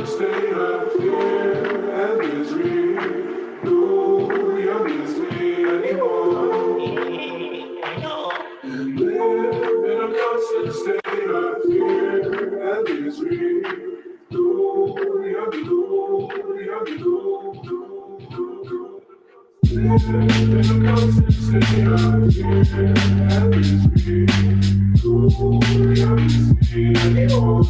state of fear and misery. No, you're misery anymore. Live in a constant state of fear and misery. No, you're live in a constant state of fear and misery. No, you're misery anymore.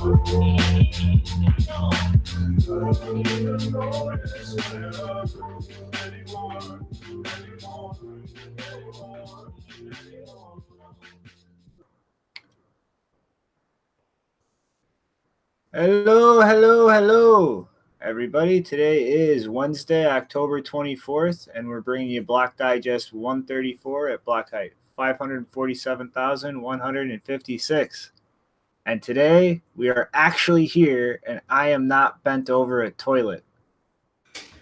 Hello, everybody. Today is Wednesday, October 24th, and we're bringing you Block Digest 134 at block height 547,156. And today we are actually here, and I am not bent over a toilet.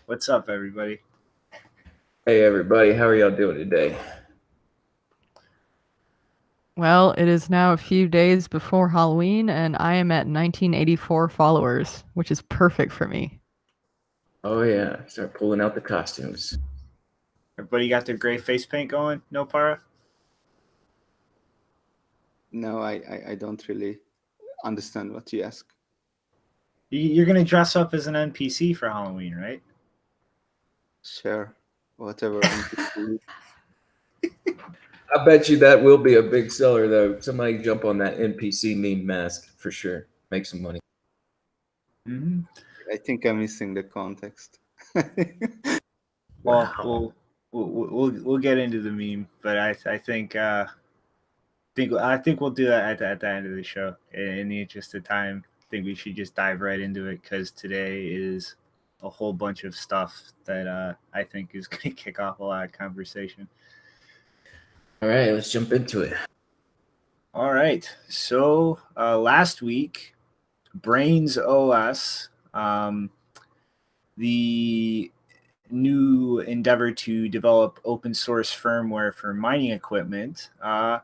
What's up, everybody? Hey, everybody. How are y'all doing today? Well, it is now a few days before Halloween, and I am at 1984 followers, which is perfect for me. Oh, yeah. Start pulling out the costumes. Everybody got their gray face paint going? No, Para? No, I don't really understand what you ask. You're going to dress up as an NPC for Halloween, right? Sure. Whatever. I bet you that will be a big seller, though. Somebody jump on that NPC meme mask for sure. Make some money. Mm-hmm. I think I'm missing the context. Well, we'll get into the meme, but I think we'll do that at the end of the show. In the interest of time, I think we should just dive right into it because today is a whole bunch of stuff that I think is going to kick off a lot of conversation. All right, let's jump into it. All right. So last week, Brains OS, the new endeavor to develop open source firmware for mining equipment, had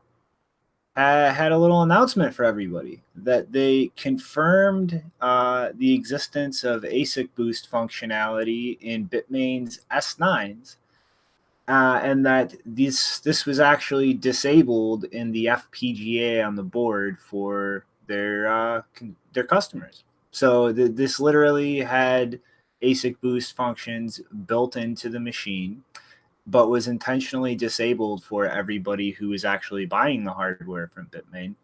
a little announcement for everybody that they confirmed the existence of Asicboost functionality in Bitmain's S9s. And that this was actually disabled in the FPGA on the board for their customers. So this literally had Asicboost functions built into the machine, but was intentionally disabled for everybody who was actually buying the hardware from Bitmain.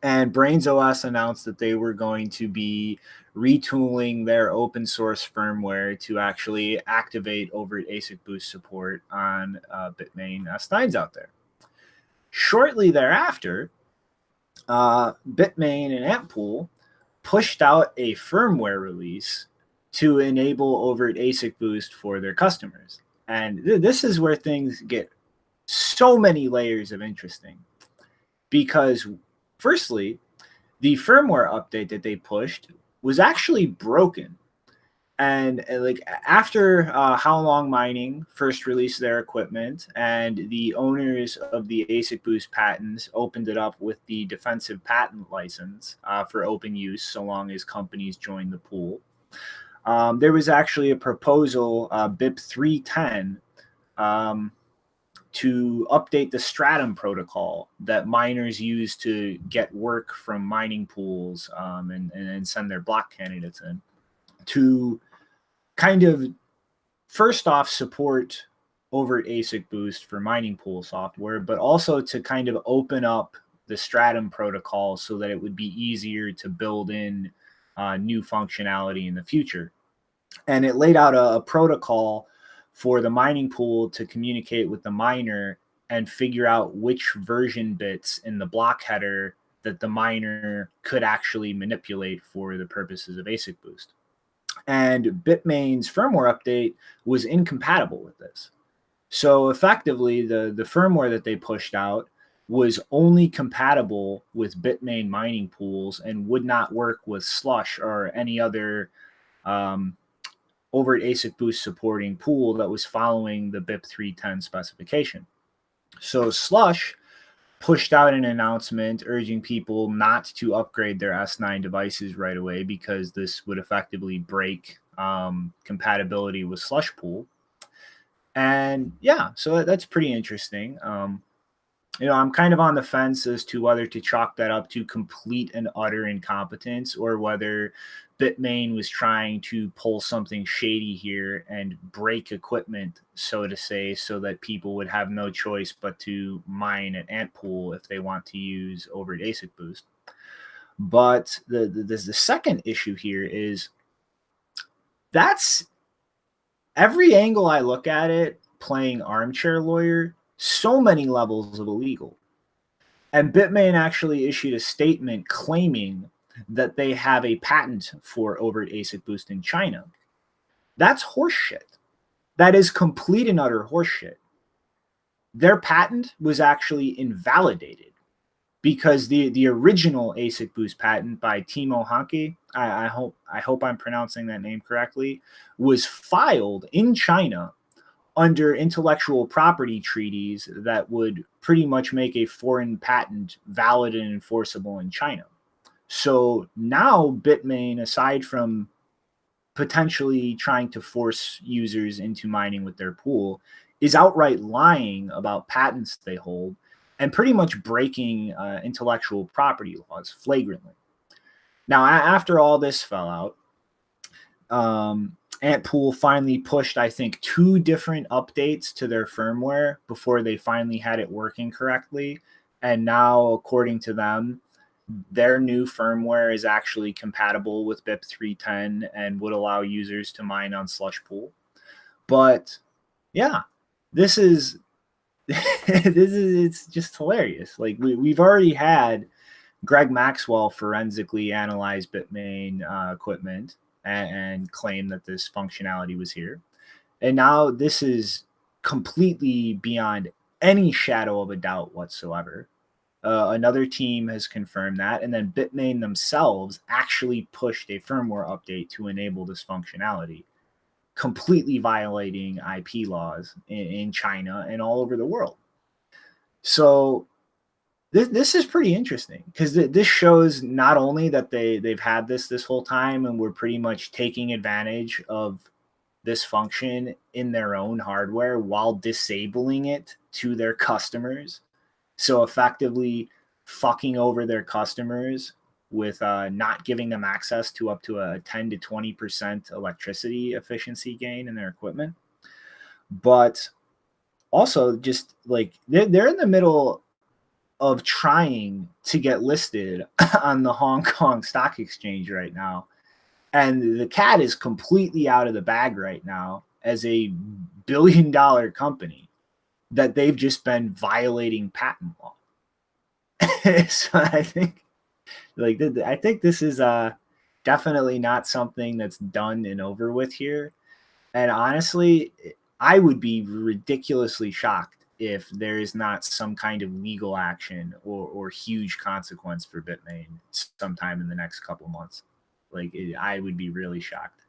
And Brains OS announced that they were going to be retooling their open source firmware to actually activate overt Asicboost support on Bitmain S9s out there. Shortly thereafter, Bitmain and Antpool pushed out a firmware release to enable overt Asicboost for their customers. And this is where things get so many layers of interesting, because firstly, the firmware update that they pushed was actually broken. And like after How Long Mining first released their equipment and the owners of the Asicboost patents opened it up with the defensive patent license for open use so long as companies join the pool, there was actually a proposal, BIP 310, to update the Stratum protocol that miners use to get work from mining pools and send their block candidates in, to kind of first off support overt Asicboost for mining pool software, but also to kind of open up the Stratum protocol so that it would be easier to build in new functionality in the future. And it laid out a protocol for the mining pool to communicate with the miner and figure out which version bits in the block header that the miner could actually manipulate for the purposes of Asicboost. And Bitmain's firmware update was incompatible with this. So effectively, the firmware that they pushed out was only compatible with Bitmain mining pools and would not work with Slush or any other overt Asicboost supporting pool that was following the BIP 310 specification. So Slush pushed out an announcement urging people not to upgrade their S9 devices right away because this would effectively break compatibility with Slush Pool. And yeah, so that's pretty interesting. I'm kind of on the fence as to whether to chalk that up to complete and utter incompetence or whether Bitmain was trying to pull something shady here and break equipment, so to say, so that people would have no choice but to mine at Antpool if they want to use over at Asicboost. But the second issue here is that's every angle I look at it, playing armchair lawyer, so many levels of illegal. And Bitmain actually issued a statement claiming that they have a patent for overt ASIC boost in China. That's horseshit. That is complete and utter horseshit. Their patent was actually invalidated because the original ASIC boost patent by Timo Hanke, I hope I'm pronouncing that name correctly, was filed in China under intellectual property treaties that would pretty much make a foreign patent valid and enforceable in China. So now Bitmain, aside from potentially trying to force users into mining with their pool, is outright lying about patents they hold and pretty much breaking intellectual property laws flagrantly. Now, after all this fell out, Antpool finally pushed, I think, 2 different updates to their firmware before they finally had it working correctly. And now, according to them, their new firmware is actually compatible with BIP 310 and would allow users to mine on Slush Pool. But yeah, this is it's just hilarious. Like we've already had Greg Maxwell forensically analyze Bitmain equipment and claim that this functionality was here. And now this is completely beyond any shadow of a doubt whatsoever. Another team has confirmed that, and then Bitmain themselves actually pushed a firmware update to enable this functionality, completely violating IP laws in China and all over the world. So this is pretty interesting because this shows not only that they've had this whole time and we're pretty much taking advantage of this function in their own hardware while disabling it to their customers. So effectively fucking over their customers with not giving them access to up to a 10 to 20% electricity efficiency gain in their equipment. But also just like they're in the middle of trying to get listed on the Hong Kong Stock Exchange right now. And the cat is completely out of the bag right now as a billion-dollar company that they've just been violating patent law. So I think this is definitely not something that's done and over with here. And honestly, I would be ridiculously shocked if there is not some kind of legal action or huge consequence for Bitmain sometime in the next couple of months. I would be really shocked.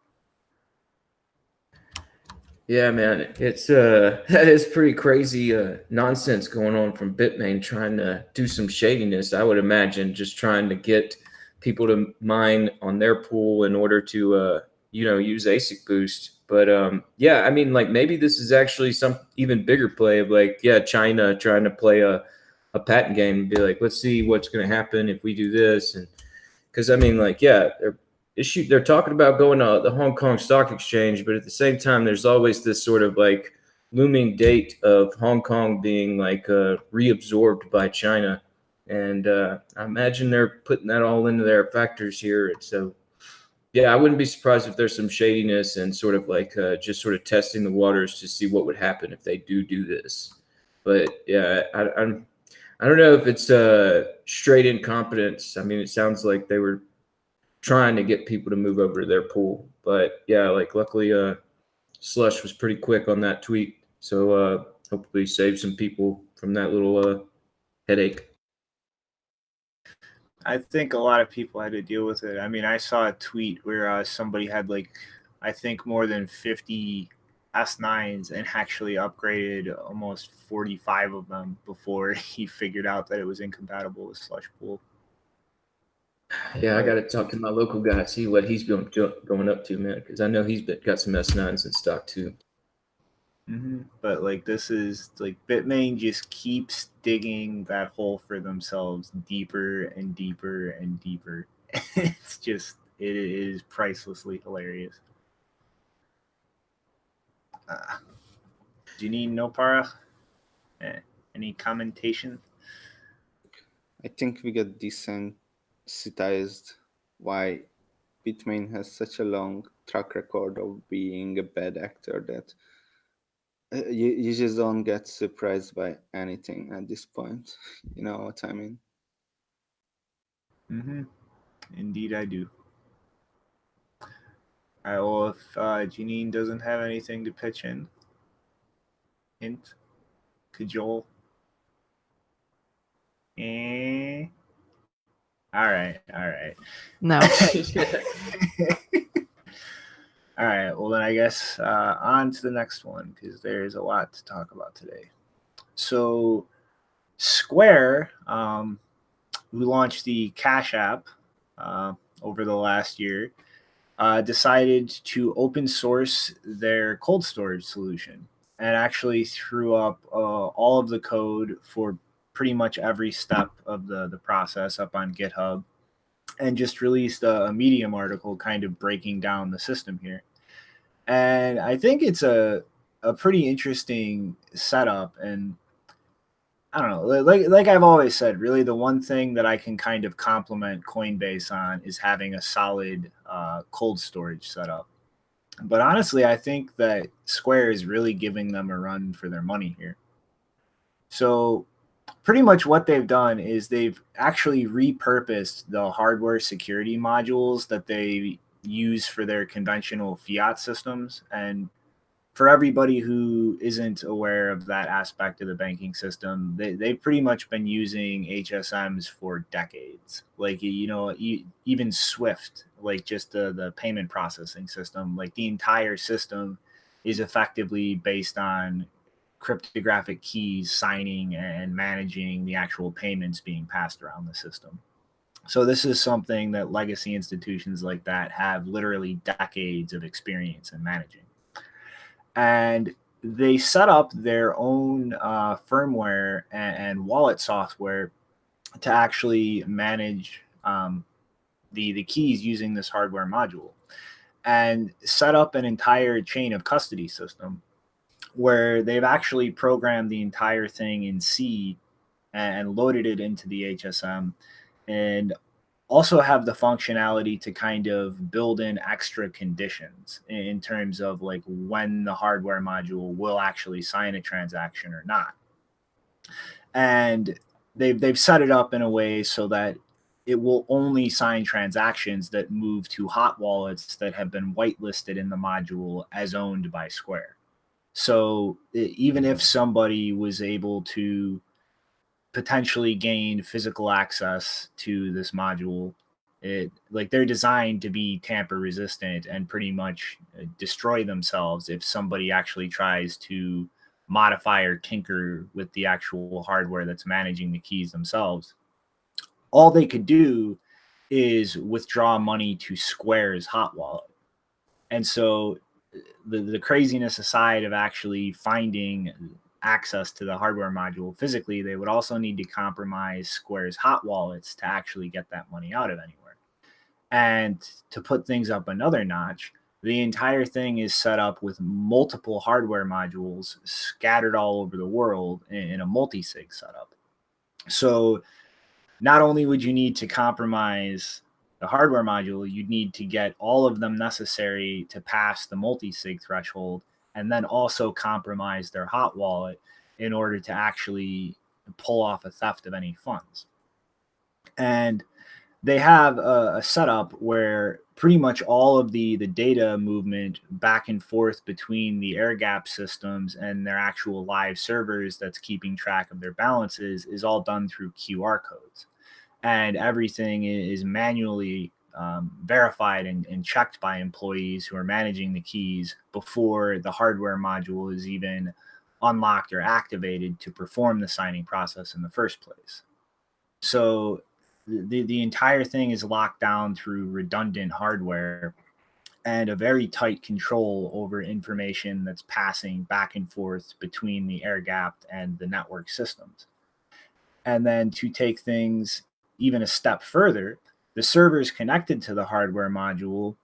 Yeah, man, it's that is pretty crazy nonsense going on from Bitmain trying to do some shadiness. I would imagine just trying to get people to mine on their pool in order to use ASIC boost. But yeah, I mean, like maybe this is actually some even bigger play of China trying to play a patent game and be like, let's see what's going to happen if we do this. And because I mean, they're talking about going to the Hong Kong Stock Exchange, but at the same time, there's always this sort of looming date of Hong Kong being reabsorbed by China. And I imagine they're putting that all into their factors here. And so, yeah, I wouldn't be surprised if there's some shadiness and sort of just sort of testing the waters to see what would happen if they do this. But yeah, I don't know if it's straight incompetence. I mean, it sounds like they were trying to get people to move over to their pool. But yeah, luckily Slush was pretty quick on that tweet. So hopefully save some people from that little headache. I think a lot of people had to deal with it. I mean, I saw a tweet where somebody had I think more than 50 S9s and actually upgraded almost 45 of them before he figured out that it was incompatible with Slush Pool. Yeah, I got to talk to my local guy, see what he's going up to, man, because I know he's got some S9s in stock too. But like, this is like, Bitmain just keeps digging that hole for themselves deeper and deeper and deeper. It's just, it is pricelessly hilarious. Do you need Nopara? Any commentation? I think we got desensitized why Bitmain has such a long track record of being a bad actor that you just don't get surprised by anything at this point. You know what I mean? Indeed, I do. All right, well, if Janine doesn't have anything to pitch in, hint, cajole. All right. No. All right, well then I guess on to the next one, because there's a lot to talk about today. So Square, who launched the Cash App over the last year, decided to open source their cold storage solution, and actually threw up all of the code for pretty much every step of the process up on GitHub, and just released a Medium article kind of breaking down the system here. And I think it's a pretty interesting setup. And I don't know, like I've always said, really the one thing that I can kind of compliment Coinbase on is having a solid cold storage setup. But honestly, I think that Square is really giving them a run for their money here. So pretty much what they've done is they've actually repurposed the hardware security modules that they use for their conventional fiat systems. And for everybody who isn't aware of that aspect of the banking system, they've pretty much been using HSMs for decades. Like, you know, even Swift, like just the payment processing system, like the entire system is effectively based on cryptographic keys signing and managing the actual payments being passed around the system. So this is something that legacy institutions like that have literally decades of experience in managing. And they set up their own firmware and wallet software to actually manage the keys using this hardware module, and set up an entire chain of custody system where they've actually programmed the entire thing in C and loaded it into the HSM, and also have the functionality to kind of build in extra conditions in terms of like when the hardware module will actually sign a transaction or not. And they've set it up in a way so that it will only sign transactions that move to hot wallets that have been whitelisted in the module as owned by Square. So even if somebody was able to potentially gain physical access to this module, they're designed to be tamper resistant and pretty much destroy themselves if somebody actually tries to modify or tinker with the actual hardware that's managing the keys themselves. All they could do is withdraw money to Square's hot wallet. And so the craziness aside of actually finding access to the hardware module physically, they would also need to compromise Square's hot wallets to actually get that money out of anywhere. And to put things up another notch, the entire thing is set up with multiple hardware modules scattered all over the world in a multi-sig setup. So not only would you need to compromise the hardware module, you'd need to get all of them necessary to pass the multi-sig threshold, and then also compromise their hot wallet in order to actually pull off a theft of any funds. And they have a setup where pretty much all of the data movement back and forth between the air gap systems and their actual live servers that's keeping track of their balances is all done through QR codes. And everything is manually verified and checked by employees who are managing the keys before the hardware module is even unlocked or activated to perform the signing process in the first place. So the entire thing is locked down through redundant hardware and a very tight control over information that's passing back and forth between the air gapped and the network systems. And then to take things even a step further, the servers connected to the hardware module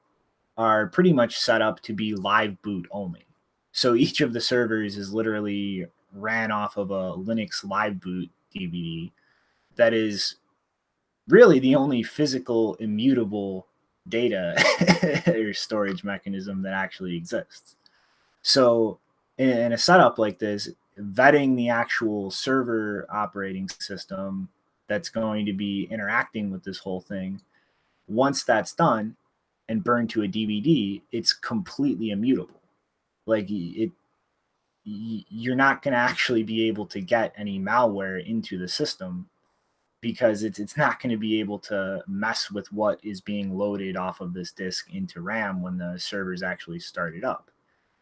are pretty much set up to be live boot only. So each of the servers is literally ran off of a Linux live boot DVD that is really the only physical immutable data or storage mechanism that actually exists. So in a setup like this, vetting the actual server operating system that's going to be interacting with this whole thing, once that's done and burned to a DVD, it's completely immutable. Like you're not going to actually be able to get any malware into the system because it's not going to be able to mess with what is being loaded off of this disk into RAM when the server's actually started up.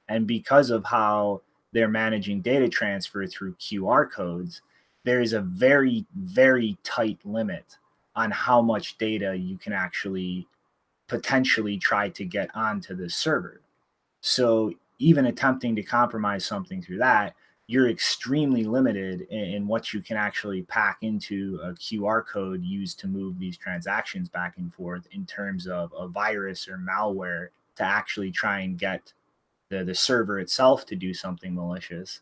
And because of how they're managing data transfer through QR codes, there is a very, very tight limit on how much data you can actually potentially try to get onto the server. So even attempting to compromise something through that, you're extremely limited in what you can actually pack into a QR code used to move these transactions back and forth in terms of a virus or malware to actually try and get the server itself to do something malicious.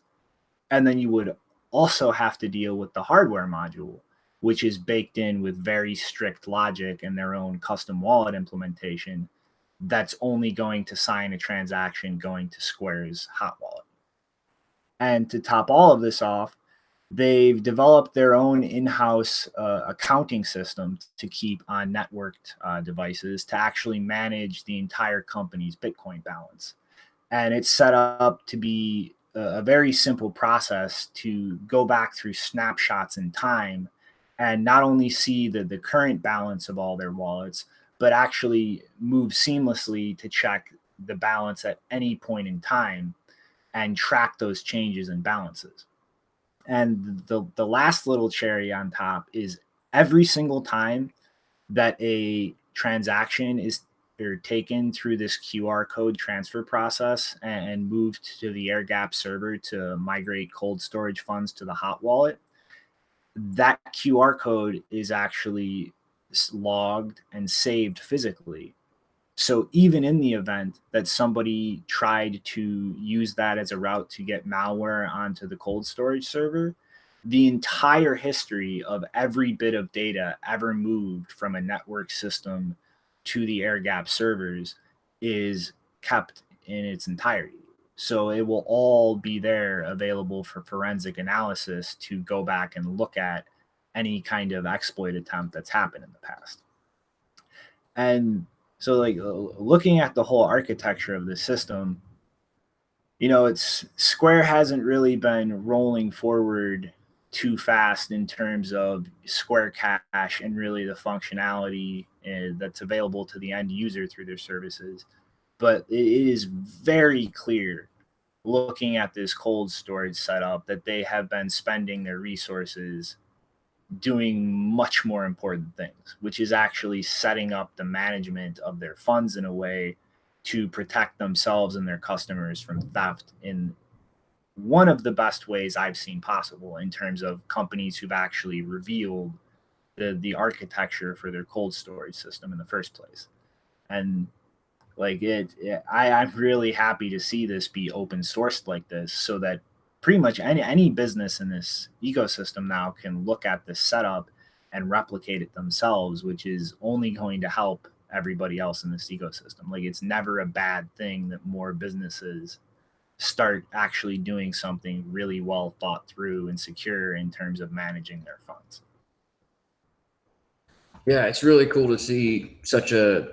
And then you would also have to deal with the hardware module, which is baked in with very strict logic and their own custom wallet implementation that's only going to sign a transaction going to Square's hot wallet. And to top all of this off, they've developed their own in-house accounting system to keep on networked devices to actually manage the entire company's Bitcoin balance. And it's set up to be a very simple process to go back through snapshots in time and not only see the current balance of all their wallets, but actually move seamlessly to check the balance at any point in time and track those changes and balances. And the last little cherry on top is every single time that a transaction is taken through this QR code transfer process and moved to the air gap server to migrate cold storage funds to the hot wallet, that QR code is actually logged and saved physically. So even in the event that somebody tried to use that as a route to get malware onto the cold storage server, the entire history of every bit of data ever moved from a network system to the air gap servers is kept in its entirety. So it will all be there available for forensic analysis to go back and look at any kind of exploit attempt that's happened in the past. And so like looking at the whole architecture of the system, you know, it's Square hasn't really been rolling forward too fast in terms of Square Cash and really the functionality that's available to the end user through their services. But it is very clear looking at this cold storage setup that they have been spending their resources doing much more important things, which is actually setting up the management of their funds in a way to protect themselves and their customers from theft in one of the best ways I've seen possible in terms of companies who've actually revealed the architecture for their cold storage system in the first place. And like I'm really happy to see this be open sourced like this so that pretty much any business in this ecosystem now can look at this setup and replicate it themselves, which is only going to help everybody else in this ecosystem. Like it's never a bad thing that more businesses start actually doing something really well thought through and secure in terms of managing their funds. Yeah, it's really cool to see such a,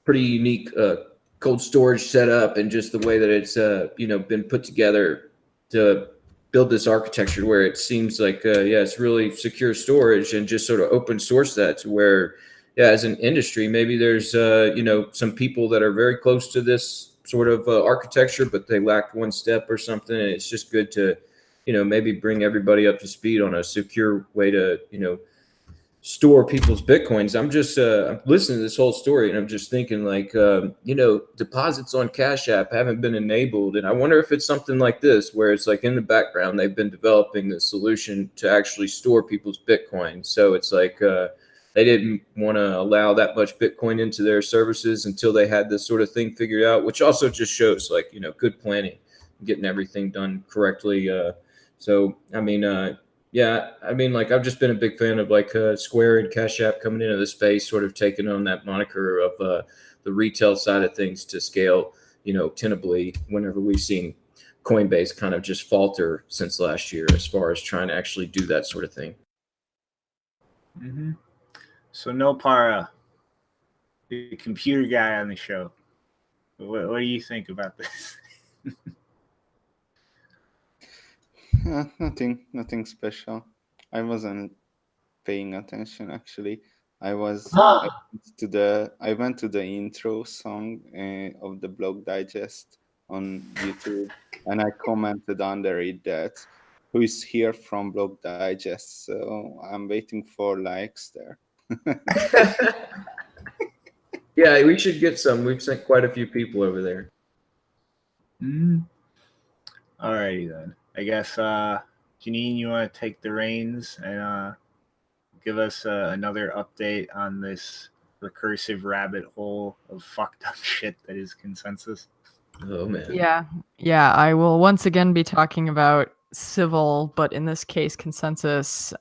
pretty unique cold storage setup and just the way that it's, been put together to build this architecture where it seems like, it's really secure storage and just sort of open source that to where yeah, as an industry, maybe there's some people that are very close to this sort of architecture, but they lacked one step or something. And it's just good to, maybe bring everybody up to speed on a secure way to, store people's Bitcoins. I'm just I'm listening to this whole story, and I'm just thinking like, deposits on Cash App haven't been enabled. And I wonder if it's something like this, where it's like in the background, they've been developing the solution to actually store people's Bitcoin. So it's like, they didn't want to allow that much Bitcoin into their services until they had this sort of thing figured out, which also just shows like, good planning, getting everything done correctly. So, I mean, yeah, I mean, like I've just been a big fan of like Square and Cash App coming into the space, sort of taking on that moniker of the retail side of things to scale, tenably, whenever we've seen Coinbase kind of just falter since last year as far as trying to actually do that sort of thing. Mm-hmm. So Nopara, the computer guy on the show, what do you think about this? Nothing special. I wasn't paying attention actually. I went to the intro song of the Blog Digest on YouTube, and I commented under it that who is here from Blog Digest. So I'm waiting for likes there. Yeah, we should get some. We've sent quite a few people over there. All righty then. I guess, Janine, you want to take the reins and give us another update on this recursive rabbit hole of fucked up shit that is ConsenSys? Oh, man. Yeah. I will once again be talking about civil, but in this case, ConsenSys,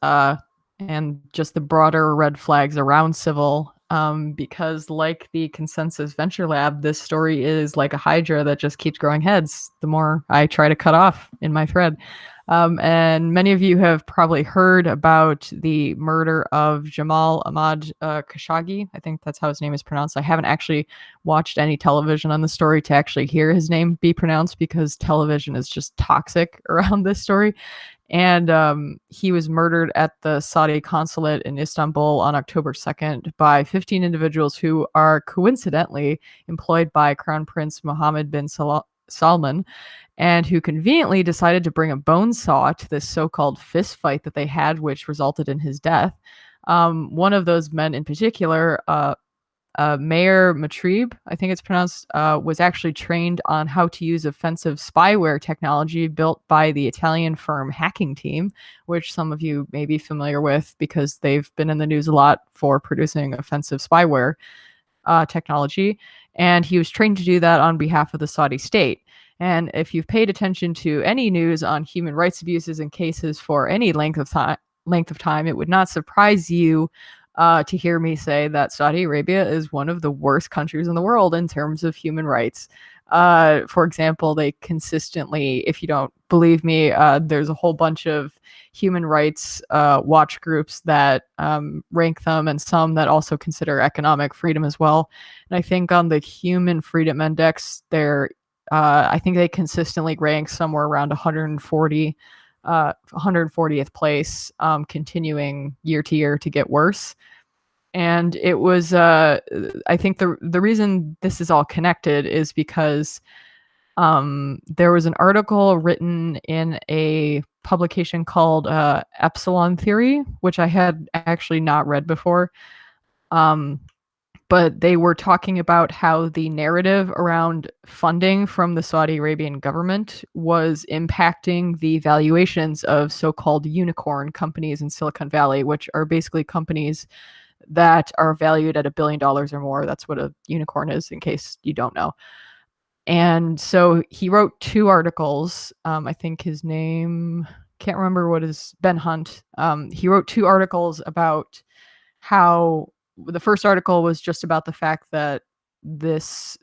and just the broader red flags around civil. Because like the ConsenSys Venture Lab, this story is like a hydra that just keeps growing heads the more I try to cut off in my thread. And many of you have probably heard about the murder of Jamal Ahmad Khashoggi. I think that's how his name is pronounced. I haven't actually watched any television on the story to actually hear his name be pronounced, because television is just toxic around this story. And he was murdered at the Saudi consulate in Istanbul on October 2nd by 15 individuals who are coincidentally employed by Crown Prince Mohammed bin Salman, and who conveniently decided to bring a bone saw to this so-called fist fight that they had, which resulted in his death. One of those men in particular, Mayor Matrib, I think it's pronounced, was actually trained on how to use offensive spyware technology built by the Italian firm Hacking Team, which some of you may be familiar with because they've been in the news a lot for producing offensive spyware technology. And he was trained to do that on behalf of the Saudi state. And if you've paid attention to any news on human rights abuses and cases for any length of time, it would not surprise you to hear me say that Saudi Arabia is one of the worst countries in the world in terms of human rights. For example, they consistently, if you don't believe me, there's a whole bunch of human rights watch groups that rank them, and some that also consider economic freedom as well. And I think on the Human Freedom Index, I think they consistently rank somewhere around 140th place, continuing year to year to get worse. And it was, I think the reason this is all connected is because there was an article written in a publication called Epsilon Theory, which I had actually not read before. But they were talking about how the narrative around funding from the Saudi Arabian government was impacting the valuations of so-called unicorn companies in Silicon Valley, which are basically companies that are valued at $1 billion or more. That's what a unicorn is, in case you don't know. And so he wrote 2 articles. I think his name, can't remember what is, Ben Hunt. He wrote 2 articles about how the first article was just about the fact that this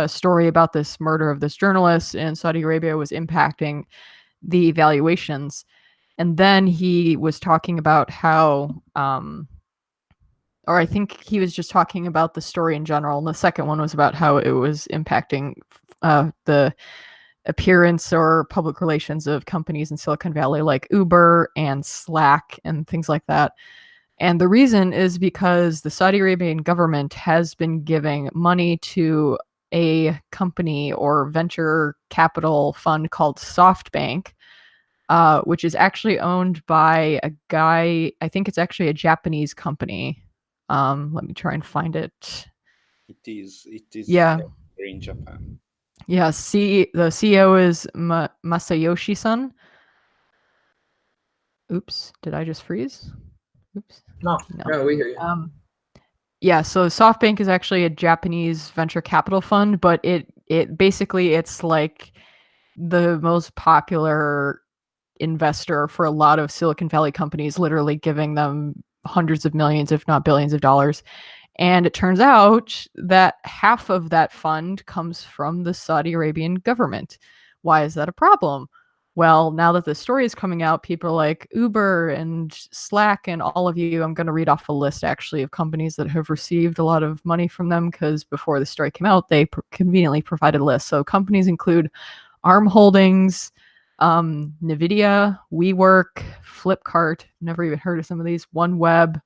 story about this murder of this journalist in Saudi Arabia was impacting the valuations. And then he was talking about how, or I think he was just talking about the story in general. And the second one was about how it was impacting the appearance or public relations of companies in Silicon Valley like Uber and Slack and things like that. And the reason is because the Saudi Arabian government has been giving money to a company or venture capital fund called SoftBank, which is actually owned by a guy, I think it's actually a Japanese company. Let me try and find it. It is Yeah. in Japan. Yeah, the CEO is Masayoshi-san. Oops, did I just freeze? Oops. No. No, we hear you. Yeah, so SoftBank is actually a Japanese venture capital fund, but it basically it's like the most popular investor for a lot of Silicon Valley companies, literally giving them hundreds of millions, if not billions of dollars. And it turns out that half of that fund comes from the Saudi Arabian government. Why is that a problem? Well, now that the story is coming out, people like Uber and Slack and all of you, I'm going to read off a list actually of companies that have received a lot of money from them, because before the story came out, they conveniently provided lists. So companies include Arm Holdings, NVIDIA, WeWork, Flipkart, never even heard of some of these, OneWeb,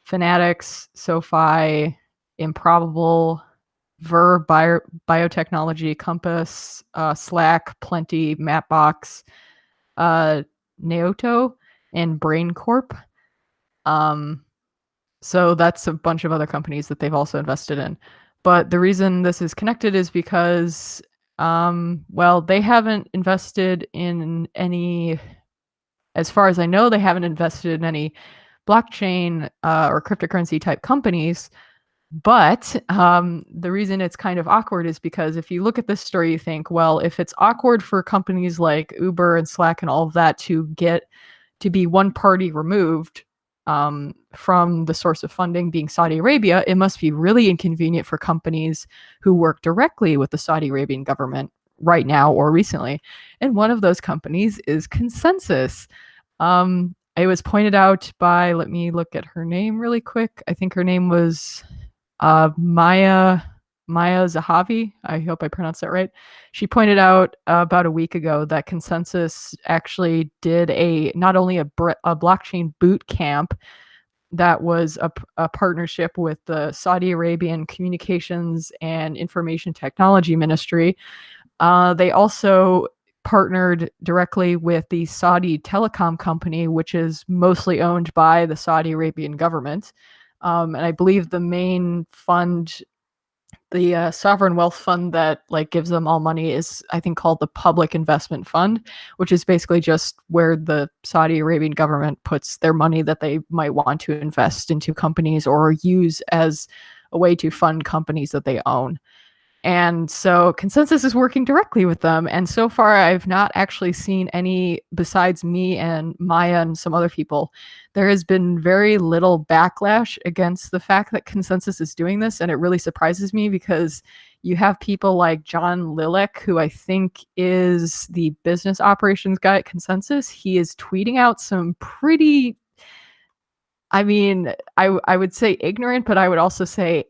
Fanatics, SoFi, Improbable, Ver Biotechnology, Compass, Slack, Plenty, Mapbox, Neoto, and Brain Corp. So that's a bunch of other companies that they've also invested in. But the reason this is connected is because, well, they haven't invested in any, as far as I know, they haven't invested in any blockchain or cryptocurrency type companies. But the reason it's kind of awkward is because if you look at this story, you think, well, if it's awkward for companies like Uber and Slack and all of that to get to be one party removed from the source of funding being Saudi Arabia, it must be really inconvenient for companies who work directly with the Saudi Arabian government right now or recently. And one of those companies is ConsenSys. It was pointed out by, let me look at her name really quick. I think her name was Maya Zahavi. I hope I pronounced that right. She pointed out about a week ago that ConsenSys actually did not only a blockchain boot camp that was a partnership with the Saudi Arabian Communications and Information Technology Ministry. They also partnered directly with the Saudi telecom company, which is mostly owned by the Saudi Arabian government. And I believe the main fund, the sovereign wealth fund that like gives them all money, is I think called the Public Investment Fund, which is basically just where the Saudi Arabian government puts their money that they might want to invest into companies or use as a way to fund companies that they own. And so ConsenSys is working directly with them. And so far, I've not actually seen any, besides me and Maya and some other people, there has been very little backlash against the fact that ConsenSys is doing this. And it really surprises me because you have people like John Lilek, who I think is the business operations guy at ConsenSys. He is tweeting out some pretty, I mean, I would say ignorant, but I would also say,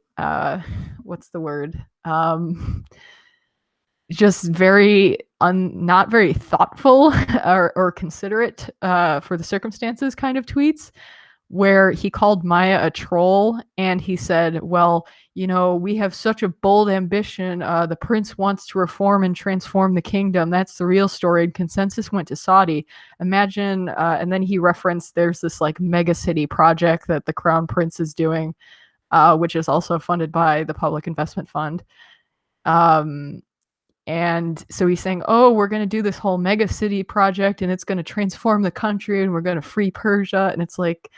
what's the word? Just very not very thoughtful or considerate for the circumstances kind of tweets, where he called Maya a troll and he said, well, you know, we have such a bold ambition. The prince wants to reform and transform the kingdom. That's the real story. And ConsenSys went to Saudi. Imagine, and then he referenced there's this like mega city project that the crown prince is doing, which is also funded by the Public Investment Fund. And so he's saying, oh, we're going to do this whole mega city project and it's going to transform the country and we're going to free Persia. And it's like,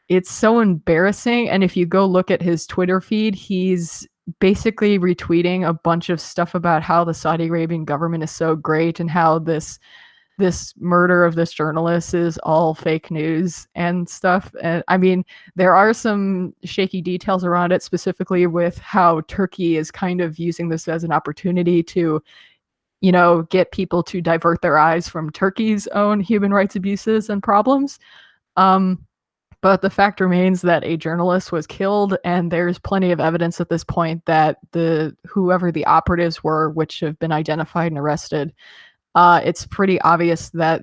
it's so embarrassing. And if you go look at his Twitter feed, he's basically retweeting a bunch of stuff about how the Saudi Arabian government is so great and how this murder of this journalist is all fake news and stuff. And I mean, there are some shaky details around it, specifically with how Turkey is kind of using this as an opportunity to, you know, get people to divert their eyes from Turkey's own human rights abuses and problems. But the fact remains that a journalist was killed, and there's plenty of evidence at this point that whoever the operatives were, which have been identified and arrested, it's pretty obvious that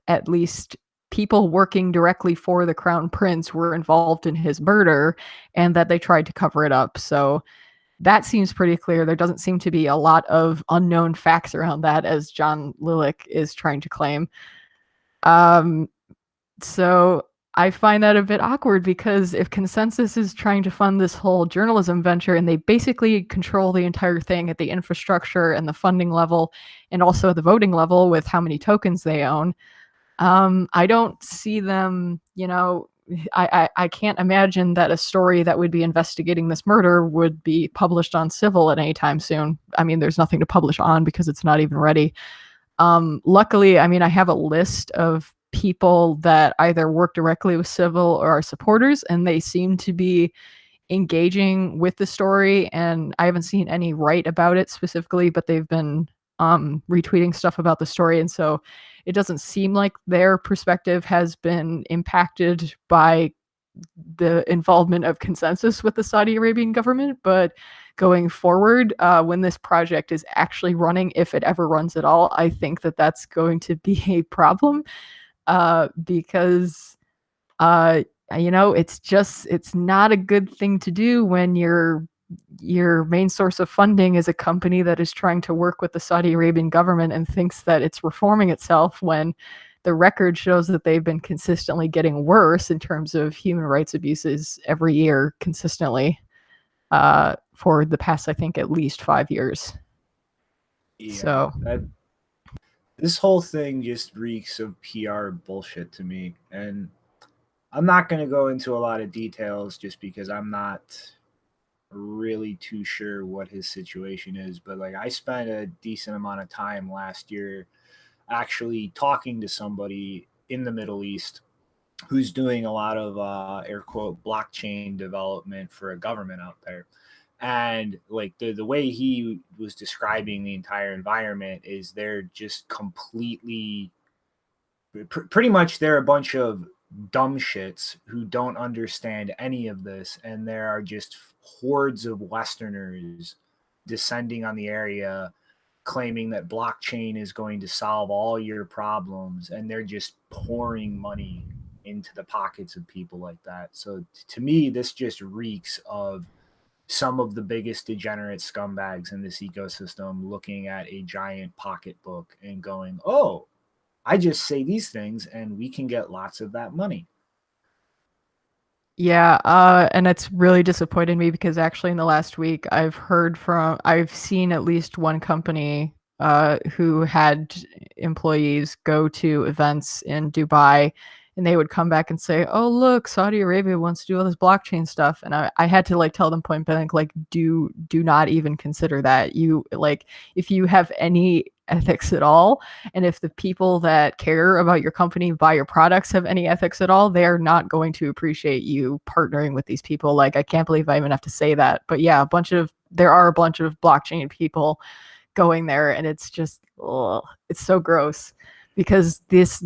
at least people working directly for the crown prince were involved in his murder and that they tried to cover it up. So that seems pretty clear. There doesn't seem to be a lot of unknown facts around that, as John Lillick is trying to claim. So I find that a bit awkward, because if ConsenSys is trying to fund this whole journalism venture and they basically control the entire thing at the infrastructure and the funding level and also the voting level with how many tokens they own, I don't see them, I can't imagine that a story that would be investigating this murder would be published on Civil at any time soon. I mean, there's nothing to publish on because it's not even ready. Luckily, I mean, I have a list of people that either work directly with Civil or are supporters, and they seem to be engaging with the story. And I haven't seen any write about it specifically, but they've been retweeting stuff about the story. And so it doesn't seem like their perspective has been impacted by the involvement of ConsenSys with the Saudi Arabian government. But going forward, when this project is actually running, if it ever runs at all, I think that that's going to be a problem, because it's not a good thing to do when your main source of funding is a company that is trying to work with the Saudi Arabian government and thinks that it's reforming itself, when the record shows that they've been consistently getting worse in terms of human rights abuses every year consistently, for the past, I think, at least 5 years. Yeah, So this whole thing just reeks of PR bullshit to me. And I'm not going to go into a lot of details just because I'm not really too sure what his situation is. But like, I spent a decent amount of time last year actually talking to somebody in the Middle East who's doing a lot of air quote blockchain development for a government out there. And like the way he was describing the entire environment is they're just completely pretty much they're a bunch of dumb shits who don't understand any of this, and there are just hordes of Westerners descending on the area claiming that blockchain is going to solve all your problems, and they're just pouring money into the pockets of people like that. So to me, this just reeks of some of the biggest degenerate scumbags in this ecosystem looking at a giant pocketbook and going, oh, I just say these things and we can get lots of that money. yeah, and it's really disappointed me, because actually in the last week I've seen at least one company who had employees go to events in Dubai, and they would come back and say, oh, look, Saudi Arabia wants to do all this blockchain stuff. And I had to like tell them point blank, like, do not even consider that. You like, if you have any ethics at all, and if the people that care about your company, buy your products, have any ethics at all, they're not going to appreciate you partnering with these people. Like, I can't believe I even have to say that. But yeah, there are a bunch of blockchain people going there, and it's just, it's so gross, because this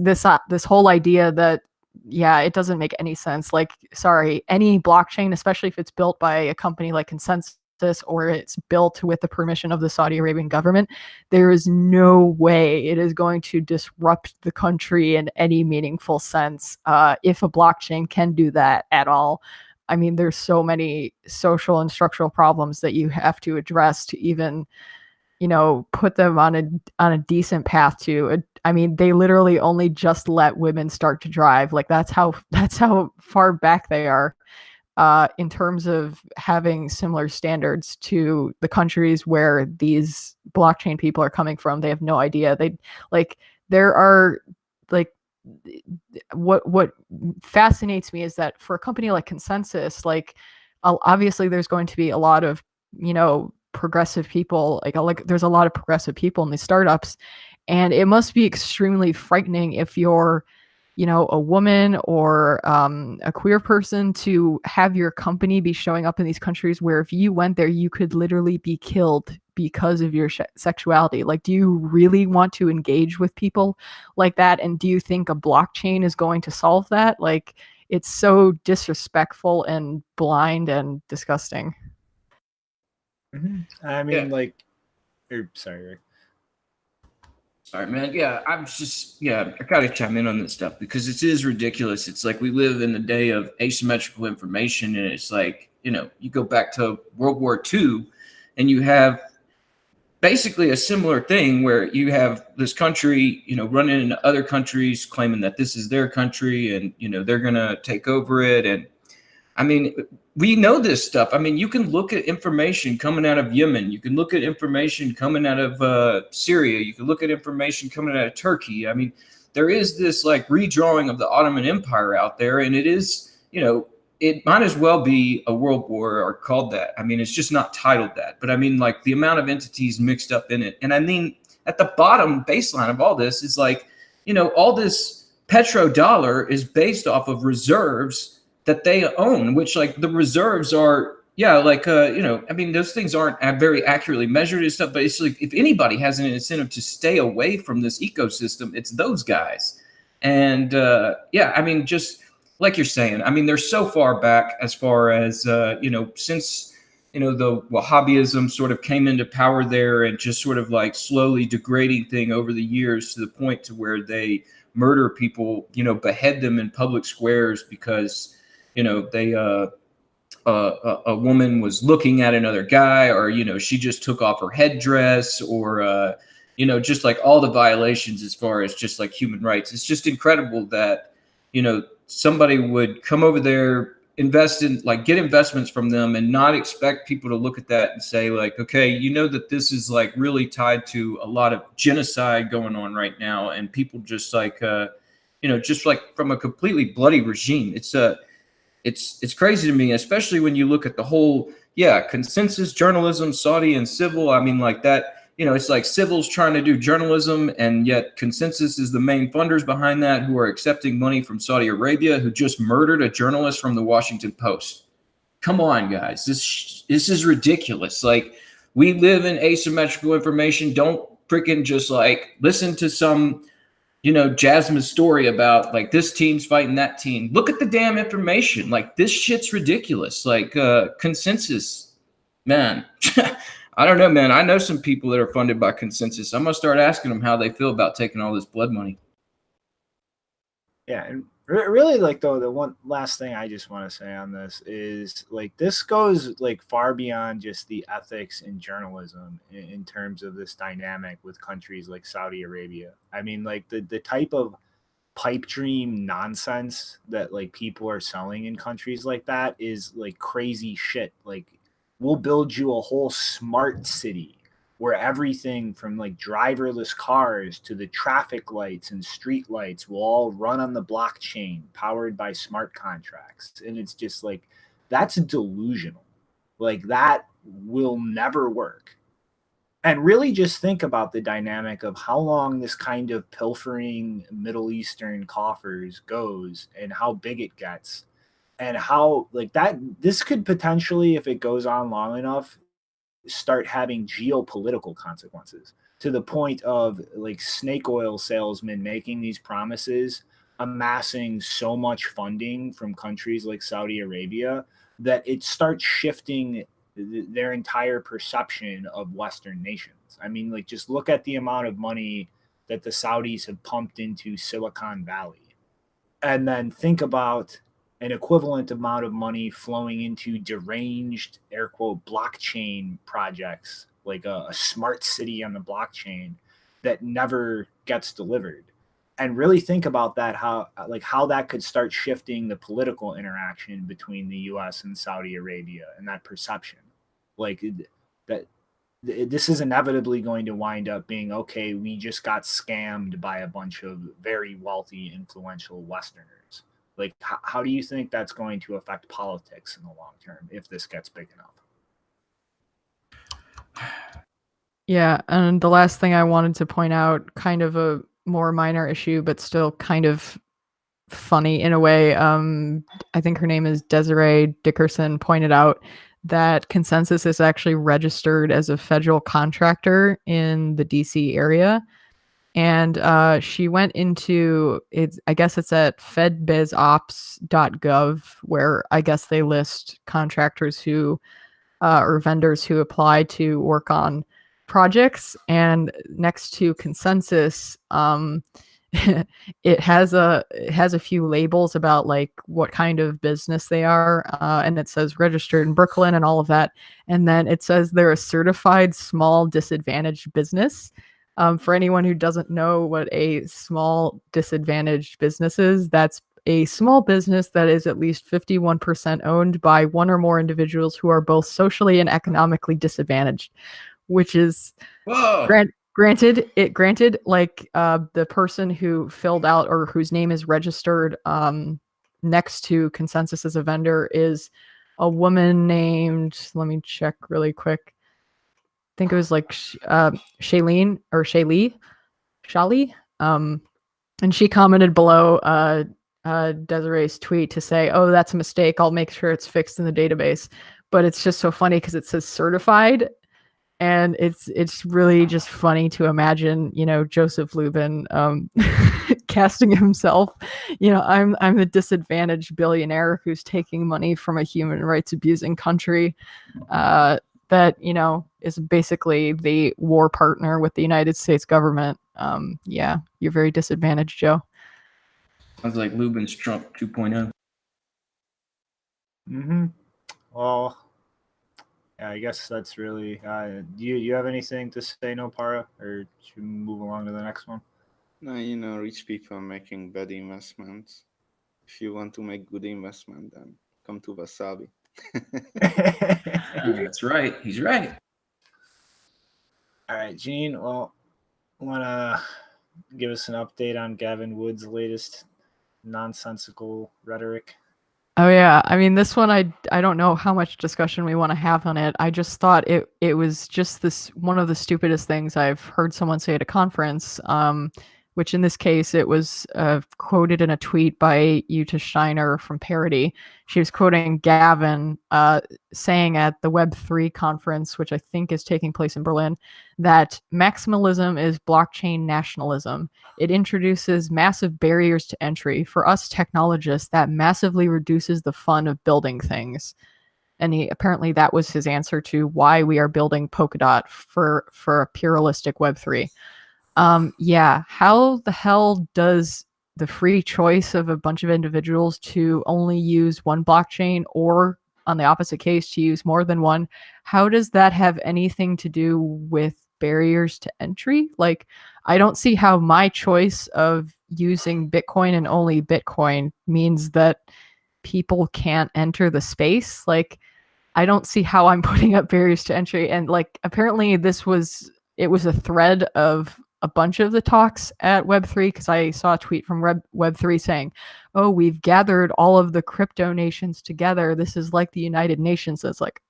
whole idea that, yeah, it doesn't make any sense. Like, sorry, any blockchain, especially if it's built by a company like ConsenSys, or it's built with the permission of the Saudi Arabian government, there is no way it is going to disrupt the country in any meaningful sense, if a blockchain can do that at all. I mean, there's so many social and structural problems that you have to address to even, put them on a decent path to. I mean, they literally only just let women start to drive. Like, that's how far back they are, in terms of having similar standards to the countries where these blockchain people are coming from. They have no idea. What fascinates me is that for a company like ConsenSys, like, obviously there's going to be a lot of, progressive people, like there's a lot of progressive people in these startups, and it must be extremely frightening if you're, a woman or a queer person, to have your company be showing up in these countries where if you went there, you could literally be killed because of your sexuality. Like, do you really want to engage with people like that? And do you think a blockchain is going to solve that? Like, it's so disrespectful and blind and disgusting. I mean, Yeah. sorry, Rick. Sorry, man. Yeah, I gotta chime in on this stuff because it is ridiculous. It's like we live in the day of asymmetrical information, and it's like, you go back to World War II, and you have basically a similar thing where you have this country, running into other countries, claiming that this is their country, and they're gonna take over it. And I mean, we know this stuff. I mean, you can look at information coming out of Yemen. You can look at information coming out of Syria. You can look at information coming out of Turkey. I mean, there is this like redrawing of the Ottoman Empire out there, and it is, it might as well be a world war or called that. I mean, it's just not titled that. But I mean, like the amount of entities mixed up in it. And I mean, at the bottom baseline of all this is like, all this petrodollar is based off of reserves that they own, which like the reserves are, I mean, those things aren't very accurately measured and stuff, but it's like, if anybody has an incentive to stay away from this ecosystem, it's those guys. And I mean, just like you're saying, I mean, they're so far back as far as, since, the Wahhabism sort of came into power there and just sort of like slowly degrading thing over the years to the point to where they murder people, behead them in public squares because, they a woman was looking at another guy, or she just took off her headdress, or just like all the violations as far as just like human rights. It's just incredible that somebody would come over there, invest in, like, get investments from them and not expect people to look at that and say like, okay, that this is like really tied to a lot of genocide going on right now, and people just like just like from a completely bloody regime. It's crazy to me, especially when you look at the whole, consensus journalism, Saudi and civil. I mean, like that, it's like civil's trying to do journalism, and yet ConsenSys is the main funders behind that, who are accepting money from Saudi Arabia, who just murdered a journalist from the Washington Post. Come on, guys. This is ridiculous. Like, we live in asymmetrical information. Don't freaking just like listen to some Jasmine's story about like this team's fighting that team. Look at the damn information. Like, this shit's ridiculous. Like, ConsenSys, man. I don't know, man. I know some people that are funded by ConsenSys. I'm gonna start asking them how they feel about taking all this blood money. Yeah, and really, like, though, the one last thing I just want to say on this is like, this goes like far beyond just the ethics in journalism in terms of this dynamic with countries like Saudi Arabia. I mean, like the type of pipe dream nonsense that like people are selling in countries like that is like crazy shit. Like, we'll build you a whole smart city where everything from like driverless cars to the traffic lights and street lights will all run on the blockchain powered by smart contracts. And it's just like, that's delusional. Like, that will never work. And really just think about the dynamic of how long this kind of pilfering Middle Eastern coffers goes and how big it gets, and how like that, this could potentially, if it goes on long enough, start having geopolitical consequences, to the point of like snake oil salesmen making these promises, amassing so much funding from countries like Saudi Arabia that it starts shifting their entire perception of Western nations. I mean, like, just look at the amount of money that the Saudis have pumped into Silicon Valley, and then think about an equivalent amount of money flowing into deranged, air quote, blockchain projects, like a smart city on the blockchain that never gets delivered. And really think about that, how that could start shifting the political interaction between the US and Saudi Arabia, and that perception. Like, that this is inevitably going to wind up being, okay, we just got scammed by a bunch of very wealthy, influential Westerners. Like, how do you think that's going to affect politics in the long term if this gets big enough? Yeah, and the last thing I wanted to point out, kind of a more minor issue, but still kind of funny in a way. I think her name is Desiree Dickerson, pointed out that ConsenSys is actually registered as a federal contractor in the DC area. And she went into it, I guess it's at fedbizops.gov, where I guess they list contractors who or vendors who apply to work on projects, and next to ConsenSys, it has a few labels about like what kind of business they are, and it says registered in Brooklyn and all of that, and then it says they're a certified small disadvantaged business. For anyone who doesn't know what a small disadvantaged business is, that's a small business that is at least 51% owned by one or more individuals who are both socially and economically disadvantaged, which is Whoa. granted, like the person who filled out or whose name is registered next to ConsenSys as a vendor is a woman named, let me check really quick. I think it was like Shailene or Shaylee. And she commented below Desiree's tweet to say, "Oh, that's a mistake. I'll make sure it's fixed in the database." But it's just so funny because it says certified, and it's really just funny to imagine, Joseph Lubin casting himself. I'm the disadvantaged billionaire who's taking money from a human rights abusing country that is basically the war partner with the United States government. Yeah, you're very disadvantaged, Joe. Sounds like Lubin's Trump 2.0. Well, yeah, I guess that's really. You have anything to say, Nopara, or should we move along to the next one? No, rich people making bad investments. If you want to make good investment, then come to Wasabi. That's right. He's right. All right, Gene. Well, want to give us an update on Gavin Wood's latest nonsensical rhetoric? Oh yeah, I mean this one I don't know how much discussion we want to have on it. I just thought it was just this one of the stupidest things I've heard someone say at a conference. Which in this case it was quoted in a tweet by Uta Steiner from Parity. She was quoting Gavin saying at the Web3 conference, which I think is taking place in Berlin, that maximalism is blockchain nationalism. It introduces massive barriers to entry. For us technologists, that massively reduces the fun of building things. And apparently that was his answer to why we are building Polkadot for a pluralistic Web3. Yeah, how the hell does the free choice of a bunch of individuals to only use one blockchain, or on the opposite case to use more than one, how does that have anything to do with barriers to entry? Like, I don't see how my choice of using Bitcoin and only Bitcoin means that people can't enter the space. Like, I don't see how I'm putting up barriers to entry. And like, apparently it was a thread of a bunch of the talks at Web3, because I saw a tweet from Web3 saying, "Oh, we've gathered all of the crypto nations together. This is like the United Nations." It's like,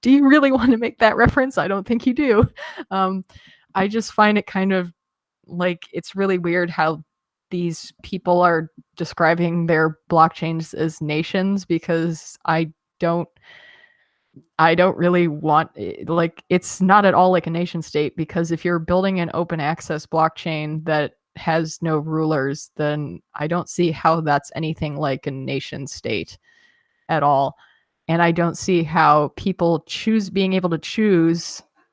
do you really want to make that reference? I don't think you do. I just find it kind of like, it's really weird how these people are describing their blockchains as nations, because I don't really want, like, it's not at all like a nation state, because if you're building an open access blockchain that has no rulers, then I don't see how that's anything like a nation state at all. And I don't see how people being able to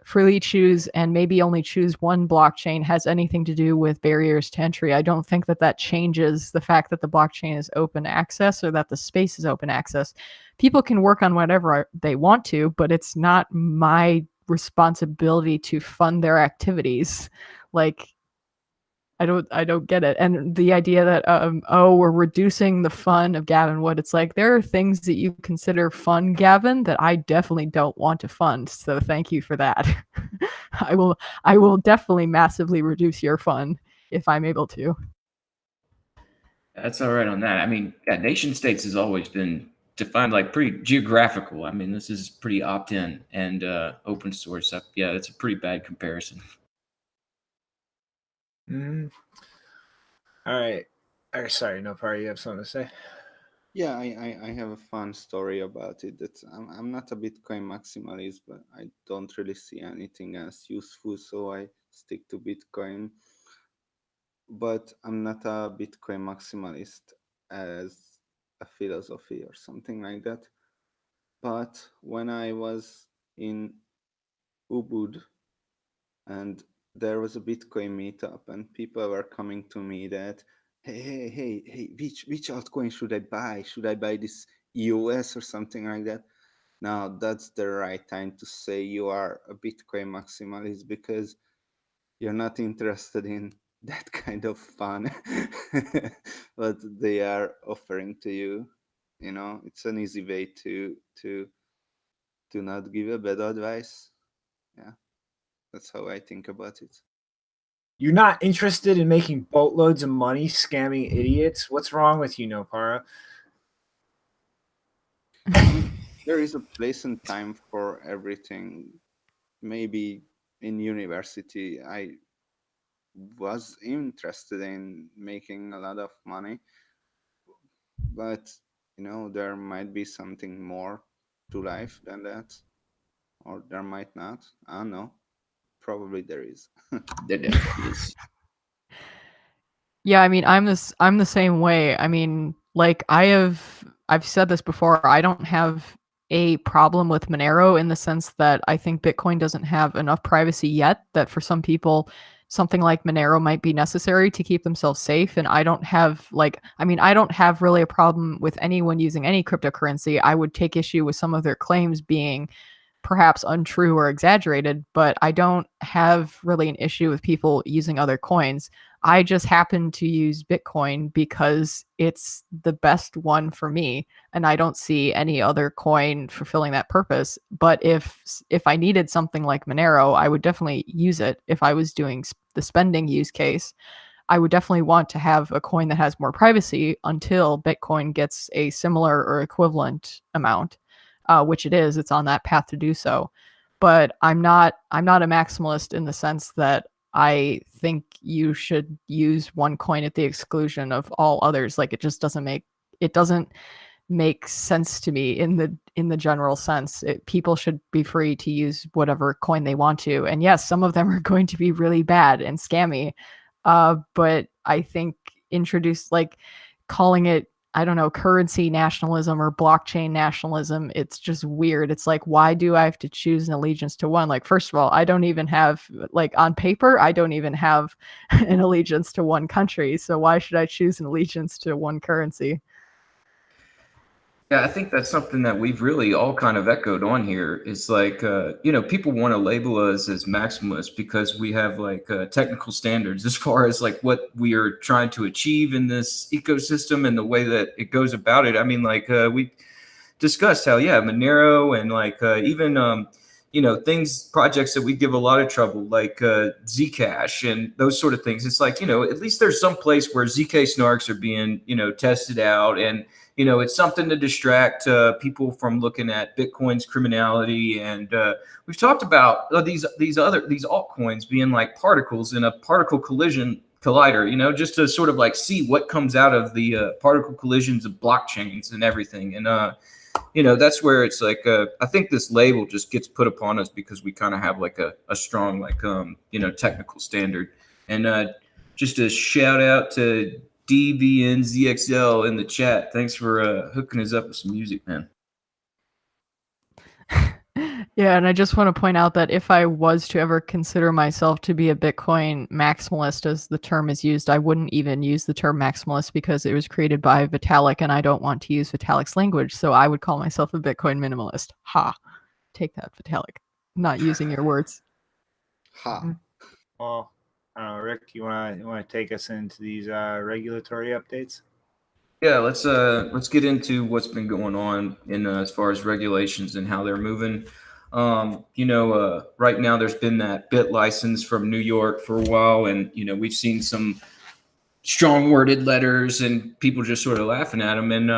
freely choose and maybe only choose one blockchain has anything to do with barriers to entry. I don't think that changes the fact that the blockchain is open access or that the space is open access. People can work on whatever they want to, but it's not my responsibility to fund their activities. Like, I don't get it. And the idea that we're reducing the fun of Gavin Wood. It's like, there are things that you consider fun, Gavin, that I definitely don't want to fund. So thank you for that. I will definitely massively reduce your fun if I'm able to. That's all right on that. I mean, nation states has always been defined like pretty geographical. I mean, this is pretty opt-in and open source. Yeah, that's a pretty bad comparison. All right. Sorry, Nopara, you have something to say? Yeah, I have a fun story about it. That I'm not a Bitcoin maximalist, but I don't really see anything else useful, so I stick to Bitcoin. But I'm not a Bitcoin maximalist as a philosophy or something like that. But when I was in Ubud and there was a Bitcoin meetup, and people were coming to me that, hey, which altcoin should I buy? Should I buy this EOS or something like that? Now that's the right time to say you are a Bitcoin maximalist, because you're not interested in that kind of fun what they are offering to you. You know, it's an easy way to not give a bad advice. Yeah, that's how I think about it. You're not interested in making boatloads of money scamming idiots? What's wrong with you, Nopara? There is a place and time for everything. Maybe in university I was interested in making a lot of money, but you know, there might be something more to life than that, or there might not. I don't know. Probably there is. There definitely is. Yeah, I mean, I'm the same way. I mean, like I've said this before, I don't have a problem with Monero in the sense that I think Bitcoin doesn't have enough privacy yet that for some people something like Monero might be necessary to keep themselves safe. And I don't have I don't have really a problem with anyone using any cryptocurrency. I would take issue with some of their claims being perhaps untrue or exaggerated, but I don't have really an issue with people using other coins. I just happen to use Bitcoin because it's the best one for me, and I don't see any other coin fulfilling that purpose. But if I needed something like Monero, I would definitely use it. If I was doing the spending use case, I would definitely want to have a coin that has more privacy until Bitcoin gets a similar or equivalent amount, which it is. It's on that path to do so. But I'm not a maximalist in the sense that I think you should use one coin at the exclusion of all others. Like it doesn't make sense to me in the general sense. People should be free to use whatever coin they want to. And yes, some of them are going to be really bad and scammy. But I think calling it, I don't know, currency nationalism or blockchain nationalism, it's just weird. It's like, why do I have to choose an allegiance to one? Like, first of all, I don't even have, like, on paper, I don't even have an allegiance to one country. So why should I choose an allegiance to one currency? Yeah, I think that's something that we've really all kind of echoed on here. It's like, people want to label us as maximalists because we have like technical standards as far as like what we are trying to achieve in this ecosystem and the way that it goes about it. I mean, like we discussed how, Monero and like even, projects that we give a lot of trouble, like Zcash and those sort of things. It's like, at least there's some place where ZK snarks are being, tested out, and it's something to distract people from looking at Bitcoin's criminality. And we've talked about these altcoins being like particles in a particle collision collider, just to sort of like see what comes out of the particle collisions of blockchains and everything. And that's where it's like I think this label just gets put upon us because we kind of have like a strong like technical standard. And just a shout out to DVNZXL in the chat. Thanks for hooking us up with some music, man. Yeah, and I just want to point out that if I was to ever consider myself to be a Bitcoin maximalist, as the term is used, I wouldn't even use the term maximalist because it was created by Vitalik, and I don't want to use Vitalik's language, so I would call myself a Bitcoin minimalist. Ha! Take that, Vitalik. Not using your words. Ha. Well, I don't know, Rick, you want to take us into these regulatory updates? Yeah, let's get into what's been going on in as far as regulations and how they're moving. Right now there's been that bit license from New York for a while, and we've seen some strong worded letters and people just sort of laughing at them, and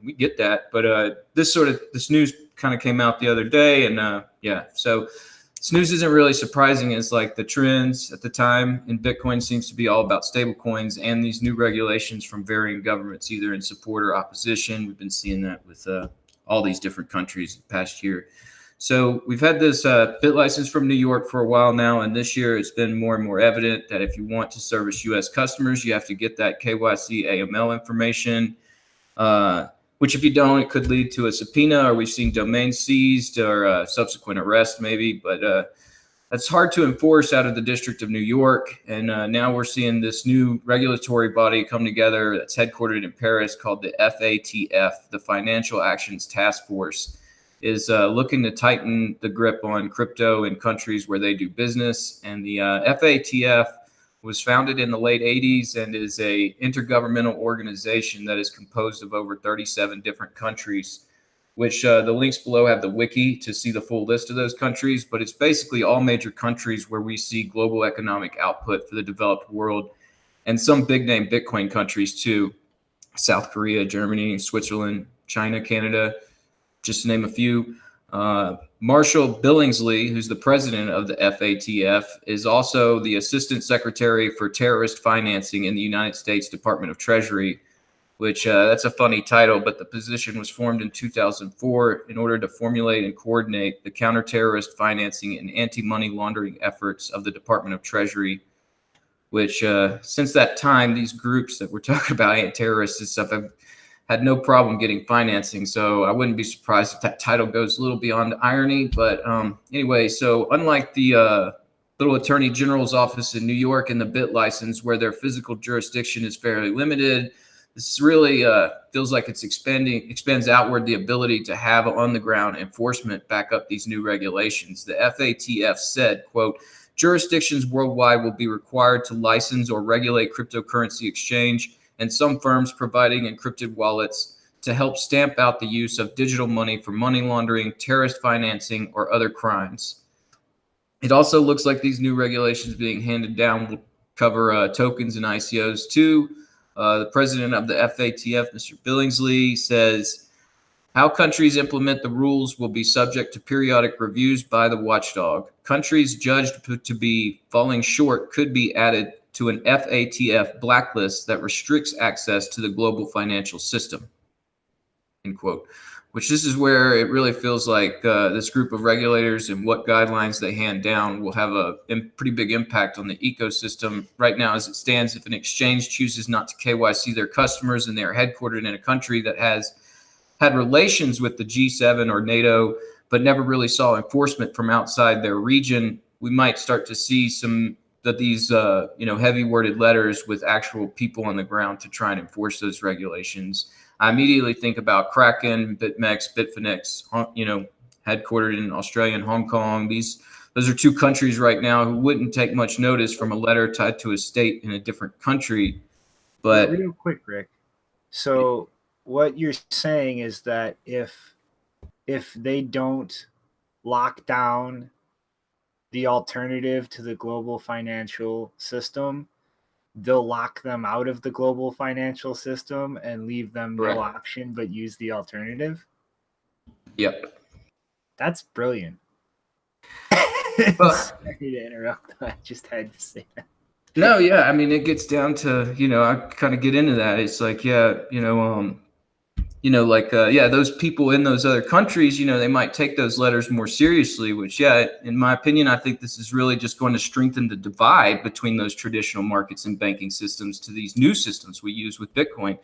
we get that, but this news kind of came out the other day, and so this news isn't really surprising. As like the trends at the time in Bitcoin seems to be all about stablecoins and these new regulations from varying governments, either in support or opposition. We've been seeing that with all these different countries the past year. So we've had this bit license from New York for a while now, and this year it's been more and more evident that if you want to service U.S. customers, you have to get that KYC AML information, which if you don't, it could lead to a subpoena, or we've seen domains seized or subsequent arrest maybe. But That's hard to enforce out of the District of New York. And now we're seeing this new regulatory body come together that's headquartered in Paris called the FATF, the Financial Actions Task Force, is looking to tighten the grip on crypto in countries where they do business. And the FATF was founded in the late 80s and is a intergovernmental organization that is composed of over 37 different countries, which the links below have the wiki to see the full list of those countries. But it's basically all major countries where we see global economic output for the developed world, and some big name Bitcoin countries too: South Korea, Germany, Switzerland, China, Canada, just to name a few. Marshall Billingsley, who's the president of the FATF, is also the Assistant Secretary for Terrorist Financing in the United States Department of Treasury, which that's a funny title, but the position was formed in 2004 in order to formulate and coordinate the counter-terrorist financing and anti-money laundering efforts of the Department of Treasury, which since that time, these groups that we're talking about, anti-terrorists and stuff, have had no problem getting financing. So I wouldn't be surprised if that title goes a little beyond irony. But anyway, so unlike the little attorney general's office in New York and the BIT license, where their physical jurisdiction is fairly limited, this really feels like it's expands outward the ability to have on the ground enforcement back up these new regulations. The FATF said, quote, jurisdictions worldwide will be required to license or regulate cryptocurrency exchange, and some firms providing encrypted wallets to help stamp out the use of digital money for money laundering, terrorist financing, or other crimes. It also looks like these new regulations being handed down will cover tokens and ICOs too. The president of the FATF, Mr. Billingsley, says how countries implement the rules will be subject to periodic reviews by the watchdog. Countries judged to be falling short could be added to an FATF blacklist that restricts access to the global financial system, end quote. Which this is where it really feels like this group of regulators and what guidelines they hand down will have a pretty big impact on the ecosystem. Right now, as it stands, if an exchange chooses not to KYC their customers and they are headquartered in a country that has had relations with the G7 or NATO, but never really saw enforcement from outside their region, we might start to see some that these heavy worded letters with actual people on the ground to try and enforce those regulations. I immediately think about Kraken, BitMEX, Bitfinex, headquartered in Australia and Hong Kong. Those are two countries right now who wouldn't take much notice from a letter tied to a state in a different country. But real quick, Rick. So what you're saying is that if they don't lock down the alternative to the global financial system, they'll lock them out of the global financial system and leave them no option but use the alternative? Yep. That's brilliant. Well, sorry to interrupt. I just had to say that. No, yeah. I mean, it gets down to, I kind of get into that. It's like, those people in those other countries, they might take those letters more seriously, which, in my opinion, I think this is really just going to strengthen the divide between those traditional markets and banking systems to these new systems we use with Bitcoin.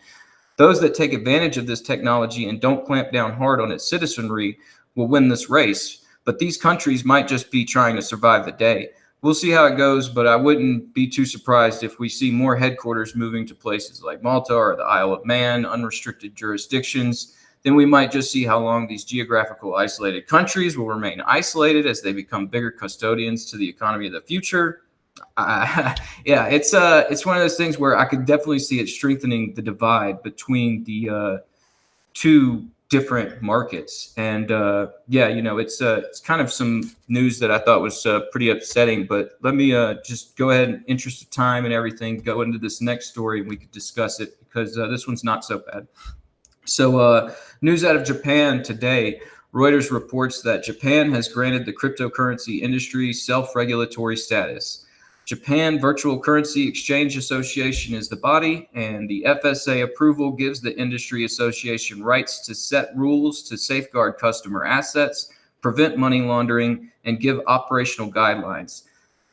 Those that take advantage of this technology and don't clamp down hard on its citizenry will win this race. But these countries might just be trying to survive the day. We'll see how it goes, but I wouldn't be too surprised if we see more headquarters moving to places like Malta or the Isle of Man, unrestricted jurisdictions. Then we might just see how long these geographical isolated countries will remain isolated as they become bigger custodians to the economy of the future. It's one of those things where I could definitely see it strengthening the divide between the two different markets. And it's kind of some news that I thought was pretty upsetting, but let me just go ahead, in interest of time and everything, go into this next story and we could discuss it, because this one's not so bad. So news out of Japan today. Reuters reports that Japan has granted the cryptocurrency industry self-regulatory status. Japan Virtual Currency Exchange Association is the body, and the FSA approval gives the industry association rights to set rules to safeguard customer assets, prevent money laundering, and give operational guidelines.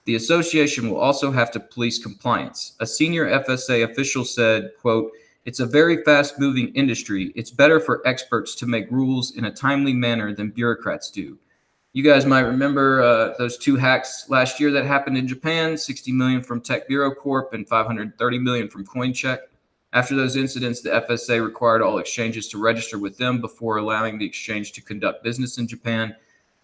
The association will also have to police compliance. A senior FSA official said, quote, "It's a very fast-moving industry. It's better for experts to make rules in a timely manner than bureaucrats do." You guys might remember those 2 hacks last year that happened in Japan, 60 million from Tech Bureau Corp and 530 million from CoinCheck. After those incidents, the FSA required all exchanges to register with them before allowing the exchange to conduct business in Japan.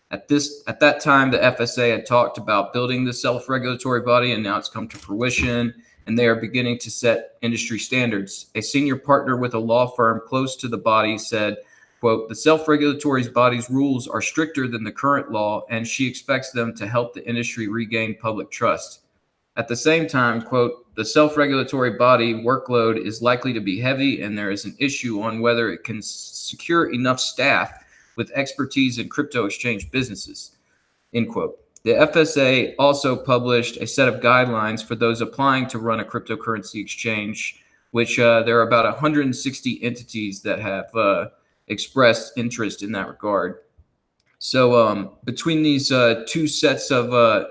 At that time, the FSA had talked about building the self-regulatory body, and now it's come to fruition, and they are beginning to set industry standards. A senior partner with a law firm close to the body said, quote, "The self-regulatory body's rules are stricter than the current law, and she expects them to help the industry regain public trust." At the same time, quote, "The self-regulatory body workload is likely to be heavy, and there is an issue on whether it can secure enough staff with expertise in crypto exchange businesses," end quote. The FSA also published a set of guidelines for those applying to run a cryptocurrency exchange, which there are about 160 entities that have expressed interest in that regard. So between these 2 sets of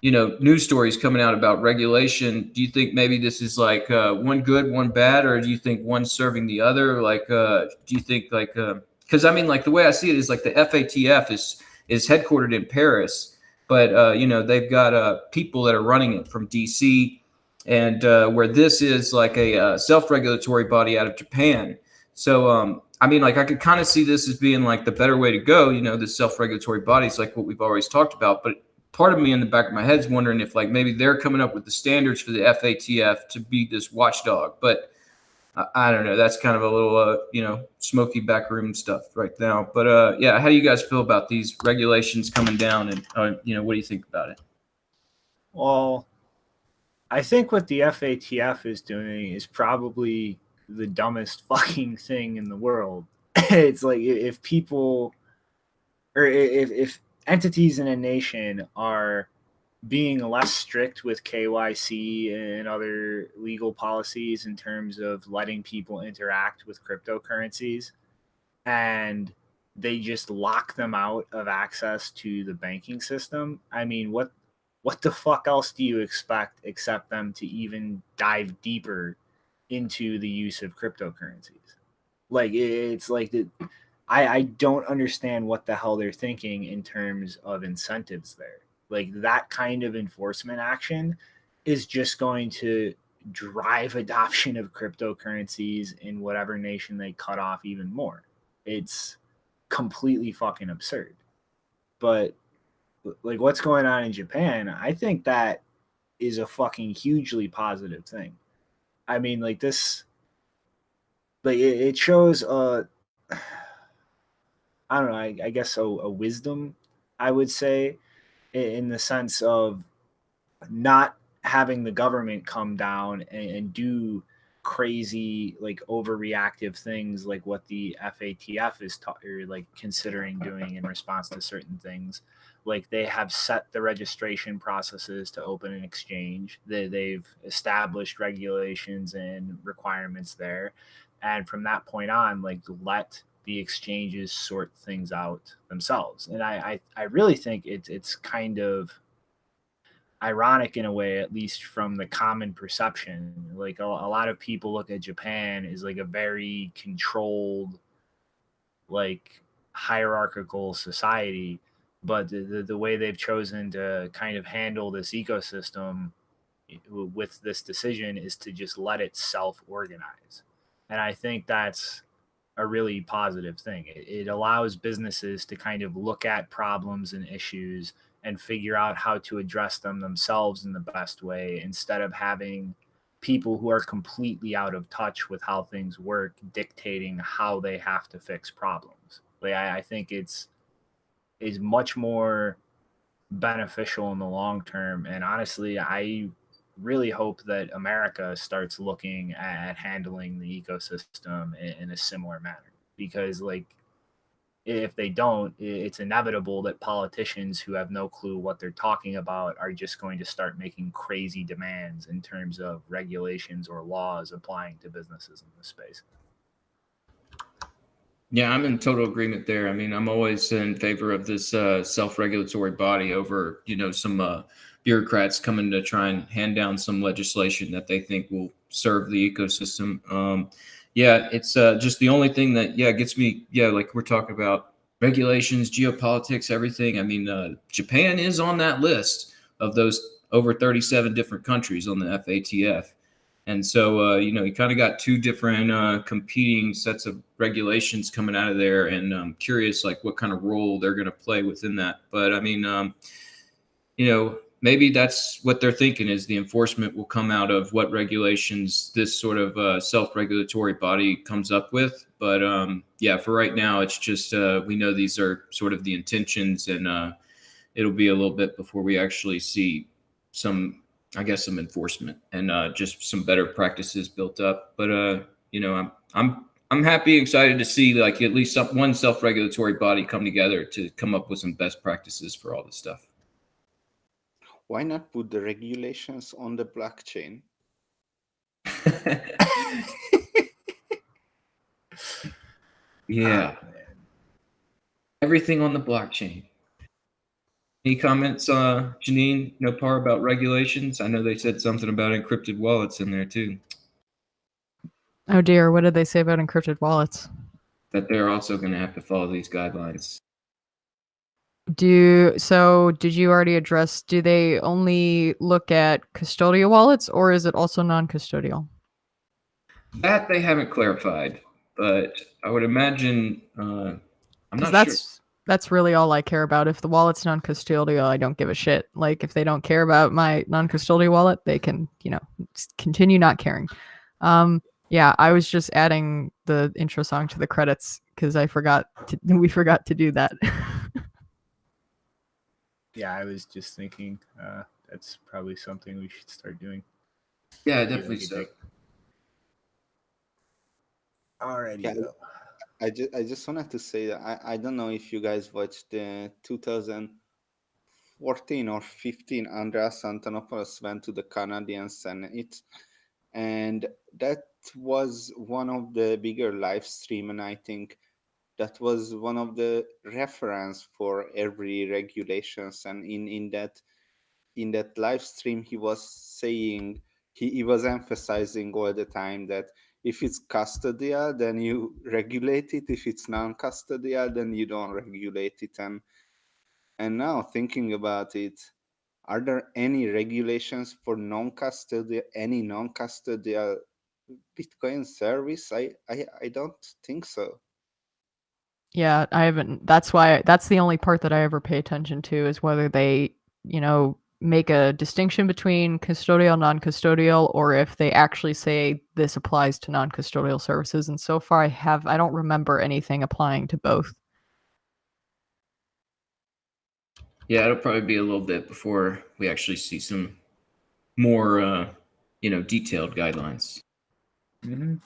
news stories coming out about regulation, do you think maybe this is like one good, one bad, or do you think one's serving the other? Like, do you think like, because I mean, like the way I see it is like the FATF is headquartered in Paris, but they've got people that are running it from DC, and where this is like a self-regulatory body out of Japan. So I mean, like I could kind of see this as being like the better way to go. The self-regulatory bodies, like what we've always talked about, but part of me in the back of my head is wondering if like maybe they're coming up with the standards for the FATF to be this watchdog. But I don't know. That's kind of a little, smoky backroom stuff right now. But yeah, how do you guys feel about these regulations coming down? And, what do you think about it? Well, I think what the FATF is doing is probably the dumbest fucking thing in the world. It's like if people, or if entities in a nation are being less strict with KYC and other legal policies in terms of letting people interact with cryptocurrencies, and they just lock them out of access to the banking system, I mean, what the fuck else do you expect except them to even dive deeper into the use of cryptocurrencies? Like, it's like I don't understand what the hell they're thinking in terms of incentives there. Like, that kind of enforcement action is just going to drive adoption of cryptocurrencies in whatever nation they cut off even more. It's completely fucking absurd. But like what's going on in Japan, I think that is a fucking hugely positive thing. I mean, like this, like it shows I don't know, I guess a wisdom, I would say, in the sense of not having the government come down and do crazy, like overreactive things like what the FATF is like considering doing in response to certain things. Like they have set the registration processes to open an exchange. They've established regulations and requirements there. And from that point on, like let the exchanges sort things out themselves. And I really think it's kind of ironic in a way, at least from the common perception. Like a lot of people look at Japan as like a very controlled, like hierarchical society, but the way they've chosen to kind of handle this ecosystem with this decision is to just let it self-organize. And I think that's a really positive thing. It allows businesses to kind of look at problems and issues and figure out how to address them themselves in the best way, instead of having people who are completely out of touch with how things work dictating how they have to fix problems. Like I think it's much more beneficial in the long term. And honestly, I really hope that America starts looking at handling the ecosystem in a similar manner, because like if they don't, it's inevitable that politicians who have no clue what they're talking about are just going to start making crazy demands in terms of regulations or laws applying to businesses in this space. Yeah, I'm in total agreement there. I mean, I'm always in favor of this self-regulatory body over, some bureaucrats coming to try and hand down some legislation that they think will serve the ecosystem. Yeah, it's just the only thing that, gets me, like we're talking about regulations, geopolitics, everything. I mean, Japan is on that list of those over 37 different countries on the FATF. And so, you kind of got two different competing sets of regulations coming out of there, and I'm curious, like, what kind of role they're going to play within that. But I mean, maybe that's what they're thinking, is the enforcement will come out of what regulations this sort of self-regulatory body comes up with. But yeah, for right now, it's just we know these are sort of the intentions, and it'll be a little bit before we actually see some enforcement and just some better practices built up. But I'm happy, excited to see, like, at least one self-regulatory body come together to come up with some best practices for all this stuff. Why not put the regulations on the blockchain? Yeah. Everything on the blockchain. Any comments, Janine, Par, about regulations? I know they said something about encrypted wallets in there too. Oh dear, what did they say about encrypted wallets? That they're also going to have to follow these guidelines. Did you already address, do they only look at custodial wallets, or is it also non-custodial? That they haven't clarified, but I would imagine, I'm not sure. That's really all I care about. If the wallet's non-custodial, I don't give a shit. Like, if they don't care about my non-custodial wallet, they can, continue not caring. Yeah, I was just adding the intro song to the credits because we forgot to do that. Yeah, I was just thinking that's probably something we should start doing. Yeah, definitely so. Alrighty. Yeah, I just wanted to say that I don't know if you guys watched the 2014 or 15 Andreas Antonopoulos went to the Canadian Senate, and that was one of the bigger live stream, and I think that was one of the reference for every regulations. And in that live stream, he was saying, he was emphasizing all the time that if it's custodial, then you regulate it. If it's non-custodial, then you don't regulate it. And now thinking about it, are there any regulations for any non-custodial Bitcoin service? I don't think so. Yeah, I haven't. That's the only part that I ever pay attention to, is whether they, make a distinction between custodial, non-custodial, or if they actually say this applies to non-custodial services. And so far I don't remember anything applying to both. Yeah, it'll probably be a little bit before we actually see some more, detailed guidelines. Mm-hmm.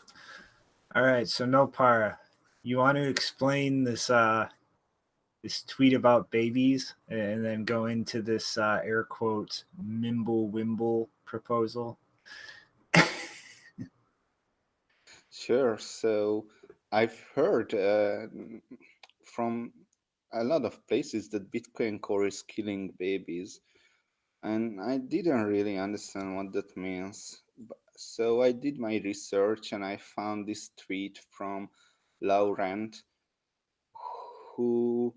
All right, so Nopara, you want to explain this this tweet about babies, and then go into this air quote MimbleWimble proposal? Sure. So I've heard from a lot of places that Bitcoin Core is killing babies, and I didn't really understand what that means. So I did my research, and I found this tweet from Laurent, who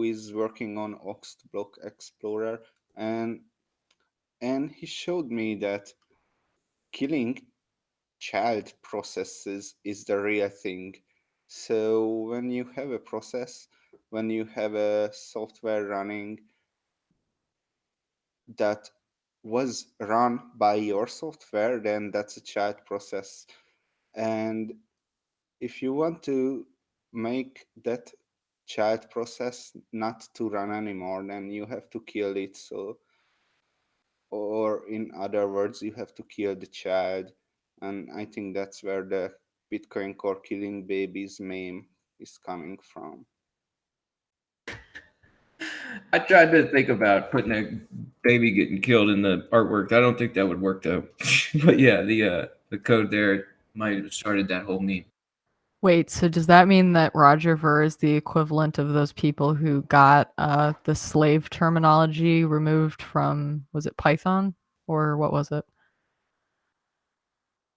is working on Oxt Block Explorer, and he showed me that killing child processes is the real thing. So when you have a process, when you have a software running that was run by your software, then that's a child process. And if you want to make that child process not to run anymore, then you have to kill it. So, or in other words, you have to kill the child. And I think that's where the Bitcoin Core killing babies meme is coming from. I tried to think about putting a baby getting killed in the artwork. I don't think that would work though. But yeah, the code there might have started that whole meme. Wait, so does that mean that Roger Ver is the equivalent of those people who got the slave terminology removed from, was it Python, or what was it?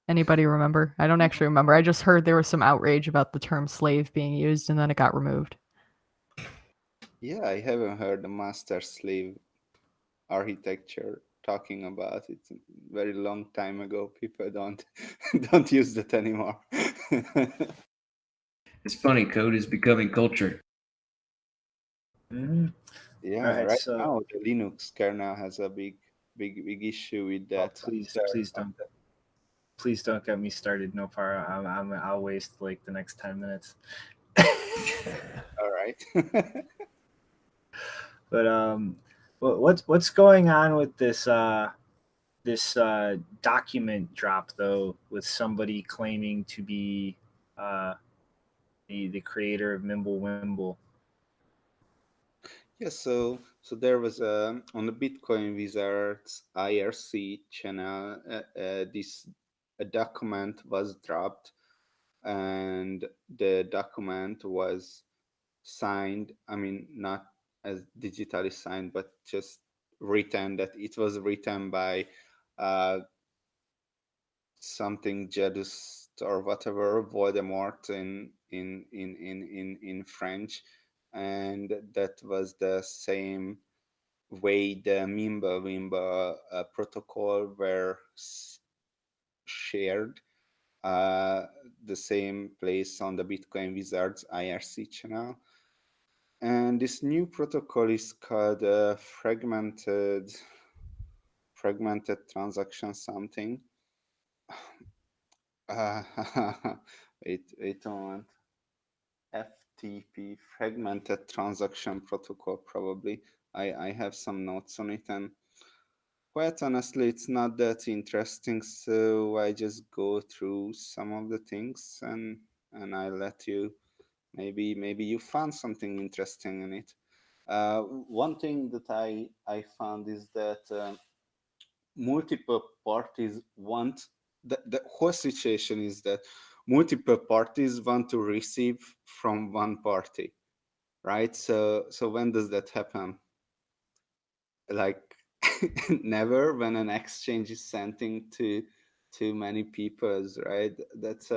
Anybody remember? I don't actually remember. I just heard there was some outrage about the term slave being used, and then it got removed. Yeah, I haven't heard the master slave architecture talking about it. Very long time ago. People don't don't use that anymore. It's funny, code is becoming culture. Mhm. Yeah, All right, right so now the Linux kernel has a big issue with oh, that. please don't get me started. No far. I'll waste like the next 10 minutes. All right. But what's going on with this document drop though, with somebody claiming to be the creator of MimbleWimble? Yeah, so there was on the Bitcoin Wizards IRC channel, this a document was dropped, and the document was signed. I mean, not as digitally signed, but just written. That it was written by uh, something Jedus or whatever, Voldemort in French, and that was the same way the MimbleWimble protocol were shared, the same place on the Bitcoin Wizards IRC channel. And this new protocol is called fragmented transaction something. Uh, wait a moment. FTP, fragmented transaction protocol, probably. I have some notes on it, and quite honestly, it's not that interesting. So I just go through some of the things, and I let you. Maybe you found something interesting in it. One thing that I found is that multiple parties want the whole situation is that multiple parties want to receive from one party, right? So when does that happen? Like never, when an exchange is sending to too many peoples, right? That's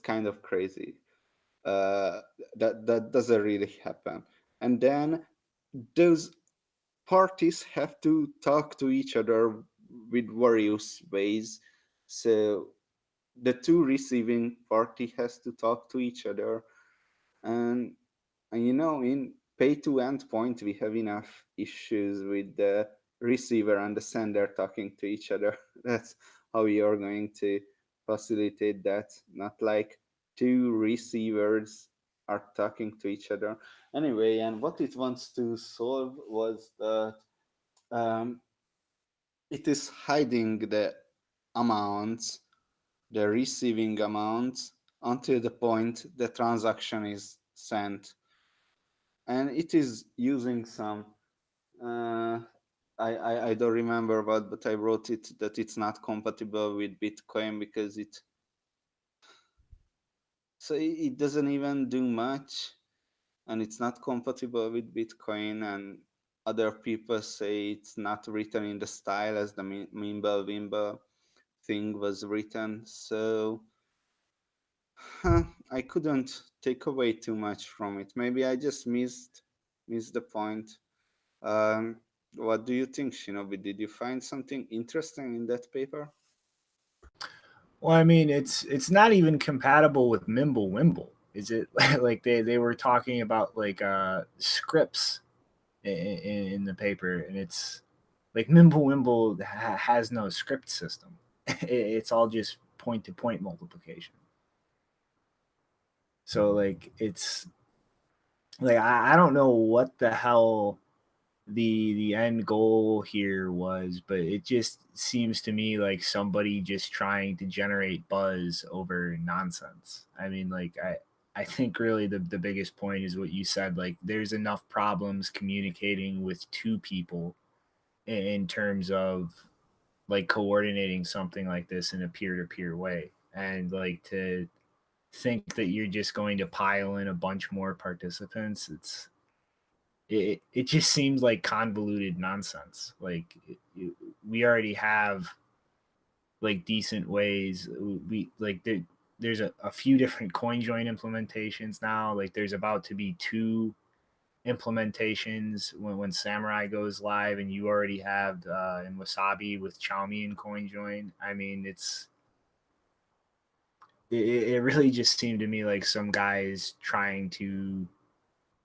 kind of crazy. uh that doesn't really happen. And then those parties have to talk to each other with various ways. So the two receiving party has to talk to each other, and in pay to endpoint we have enough issues with the receiver and the sender talking to each other. That's how you're going to facilitate that, not like two receivers are talking to each other anyway. And what it wants to solve was that um, it is hiding the amounts, the receiving amounts, until the point the transaction is sent. And it is using some uh, I don't remember what, but I wrote it that it's not compatible with Bitcoin because it doesn't even do much, and it's not compatible with Bitcoin. And other people say it's not written in the style as the MimbleWimble thing was written. So I couldn't take away too much from it. Maybe I just missed the point. Um, what do you think, Shinobi? Did you find something interesting in that paper? Well, I mean, it's not even compatible with MimbleWimble, is it? Like they were talking about like scripts in the paper, and it's like MimbleWimble has no script system. It's all just point to point multiplication. So like it's like I don't know what the hell the end goal here was, but it just seems to me like somebody just trying to generate buzz over nonsense. I mean, like I think really the biggest point is what you said. Like there's enough problems communicating with two people in terms of like coordinating something like this in a peer-to-peer way, and like to think that you're just going to pile in a bunch more participants, it just seems like convoluted nonsense. Like we already have like decent ways. We like there's a few different CoinJoin implementations now. Like there's about to be 2 implementations when Samurai goes live, and you already have in Wasabi with Xiaomi and CoinJoin. I mean, it really just seemed to me like some guys trying to,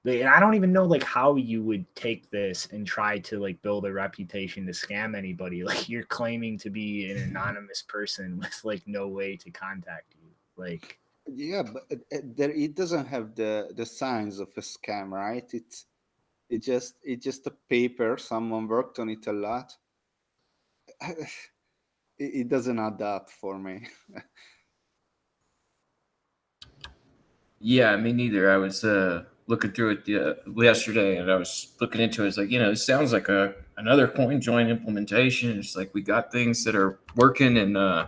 and I don't even know like how you would take this and try to like build a reputation to scam anybody. Like you're claiming to be an anonymous person with like no way to contact you. Like, Yeah, but it doesn't have the signs of a scam, right? It's just a paper. Someone worked on it a lot. It doesn't add up for me. Yeah, me neither. I was looking through it yesterday, and I was looking into it. It's like, it sounds like another CoinJoin implementation. It's like we got things that are working, and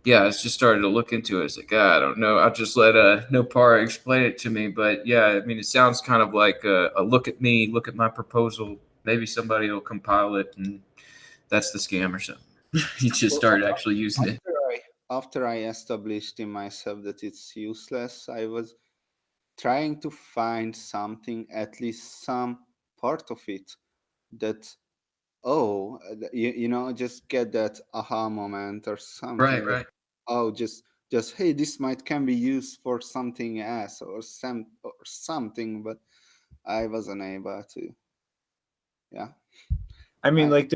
yeah, I just started to look into it. It's like, I don't know. I'll just let Nopara explain it to me. But yeah, I mean, it sounds kind of like a look at me, look at my proposal. Maybe somebody will compile it, and that's the scam or something. You just started actually using it. After I established in myself that it's useless, I was trying to find something, at least some part of it, that just get that aha moment or something. Right. Oh, just hey, this can be used for something else or something, but I wasn't able to. Yeah. I mean, like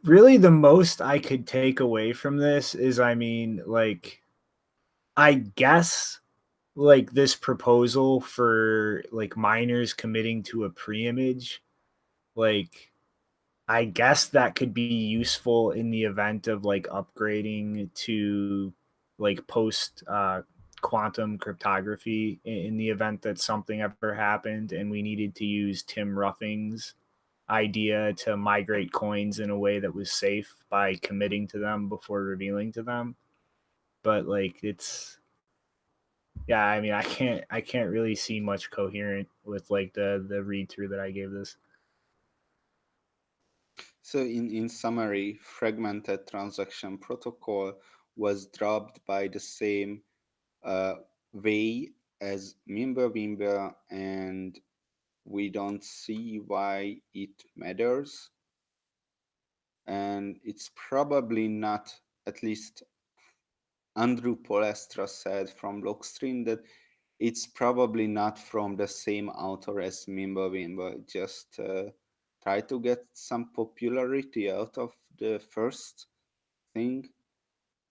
really the most I could take away from this is, I mean, like, I guess like this proposal for like miners committing to a pre-image, like I guess that could be useful in the event of like upgrading to like post quantum cryptography in the event that something ever happened and we needed to use Tim Ruffing's idea to migrate coins in a way that was safe by committing to them before revealing to them. But like I mean, I can't really see much coherent with like the read through that I gave this. So in summary, fragmented transaction protocol was dropped by the same way as MimbleWimble, and we don't see why it matters. And it's probably not, at least Andrew Polestra said from Blockstream, that it's probably not from the same author as MimbleWimble. Just try to get some popularity out of the first thing.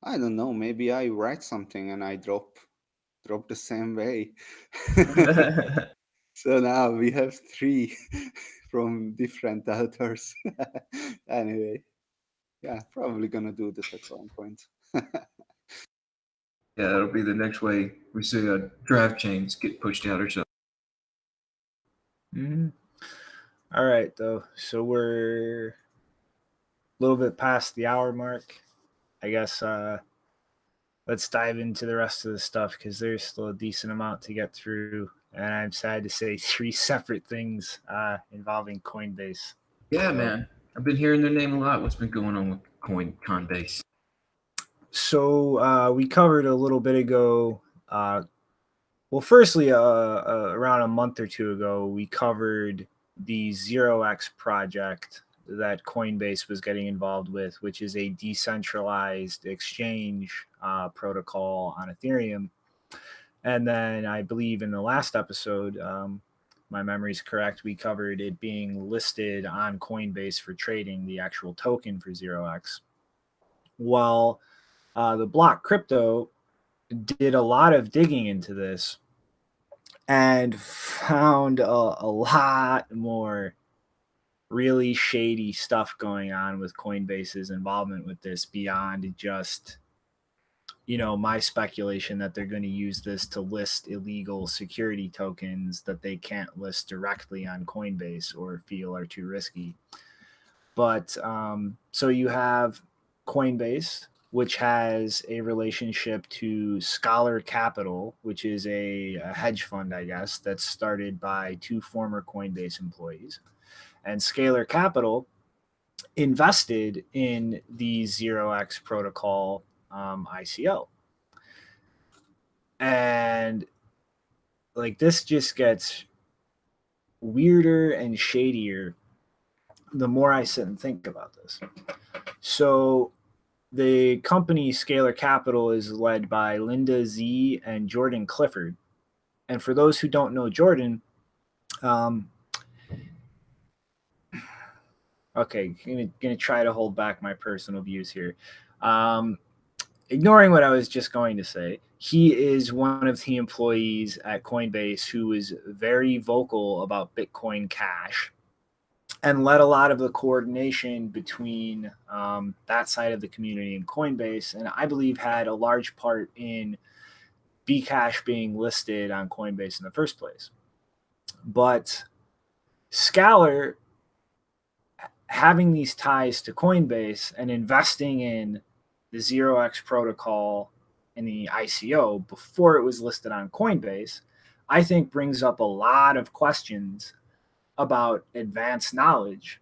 I don't know. Maybe I write something and I drop the same way. So now we have 3 from different authors. Anyway, yeah, probably gonna do this at some point. Yeah, that'll be the next way we see drive chains get pushed out or something. Mm-hmm. All right, though. So we're a little bit past the hour mark. I guess let's dive into the rest of the stuff because there's still a decent amount to get through. And I'm sad to say 3 separate things involving Coinbase. Yeah, man. I've been hearing their name a lot. What's been going on with Coinbase? So we covered a little bit ago. Well, firstly, around a month or 2 ago, we covered the 0x project that Coinbase was getting involved with, which is a decentralized exchange protocol on Ethereum. And then I believe in the last episode, my memory's correct, we covered it being listed on Coinbase for trading, the actual token for 0x. Well, the Block Crypto did a lot of digging into this and found a lot more really shady stuff going on with Coinbase's involvement with this beyond just, my speculation that they're going to use this to list illegal security tokens that they can't list directly on Coinbase or feel are too risky. But so you have Coinbase, which has a relationship to Scholar Capital, which is a hedge fund, I guess, that's started by 2 former Coinbase employees. And Scalar Capital invested in the 0x protocol ICO. And like this just gets weirder and shadier the more I sit and think about this. So the company Scalar Capital is led by Linda Z and Jordan Clifford. And for those who don't know Jordan, okay, gonna try to hold back my personal views here. Ignoring what I was just going to say, he is one of the employees at Coinbase who is very vocal about Bitcoin Cash and led a lot of the coordination between that side of the community and Coinbase, and I believe had a large part in Bcash being listed on Coinbase in the first place. But Scalar, having these ties to Coinbase and investing in the 0x protocol and the ICO before it was listed on Coinbase, I think brings up a lot of questions about advanced knowledge,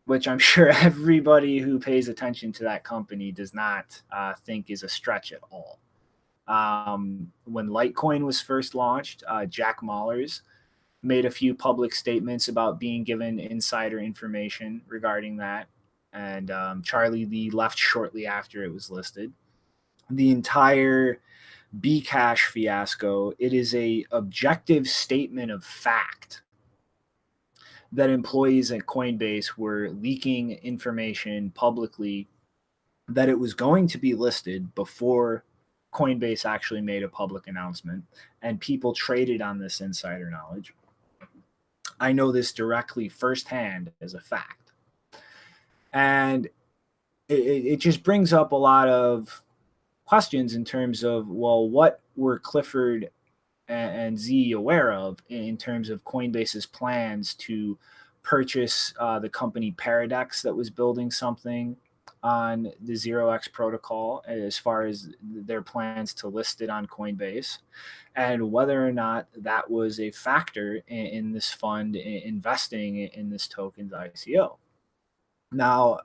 which I'm sure everybody who pays attention to that company does not think is a stretch at all. When Litecoin was first launched, Jack Mallers made a few public statements about being given insider information regarding that. And Charlie Lee left shortly after it was listed. The entire Bcash fiasco, it is a objective statement of fact that employees at Coinbase were leaking information publicly that it was going to be listed before Coinbase actually made a public announcement, and people traded on this insider knowledge. I know this directly firsthand as a fact. And it just brings up a lot of questions in terms of, well, what were Clifford and Z aware of in terms of Coinbase's plans to purchase the company Paradex that was building something on the 0x protocol, as far as their plans to list it on Coinbase, and whether or not that was a factor in this fund investing in this token's ICO. Now,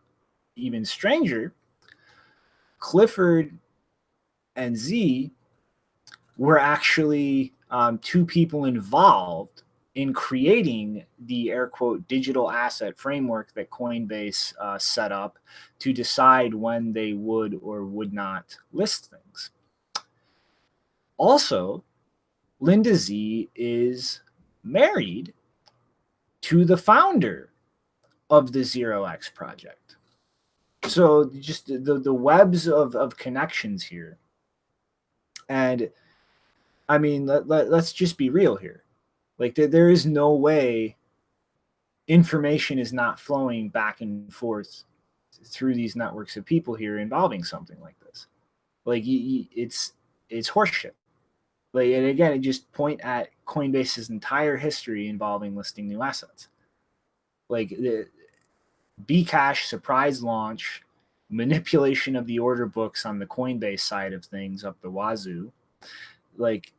even stranger, Clifford and Z were actually two people involved in creating the air quote digital asset framework that Coinbase set up to decide when they would or would not list things. Also, Linda Z is married to the founder of the 0x project. So just the webs of connections here. And I mean, let's just be real here. Like there is no way information is not flowing back and forth through these networks of people here involving something like this. Like it's horseshit. Like, and again, it just point at Coinbase's entire history involving listing new assets. Like the Bcash surprise launch, manipulation of the order books on the Coinbase side of things up the wazoo. Like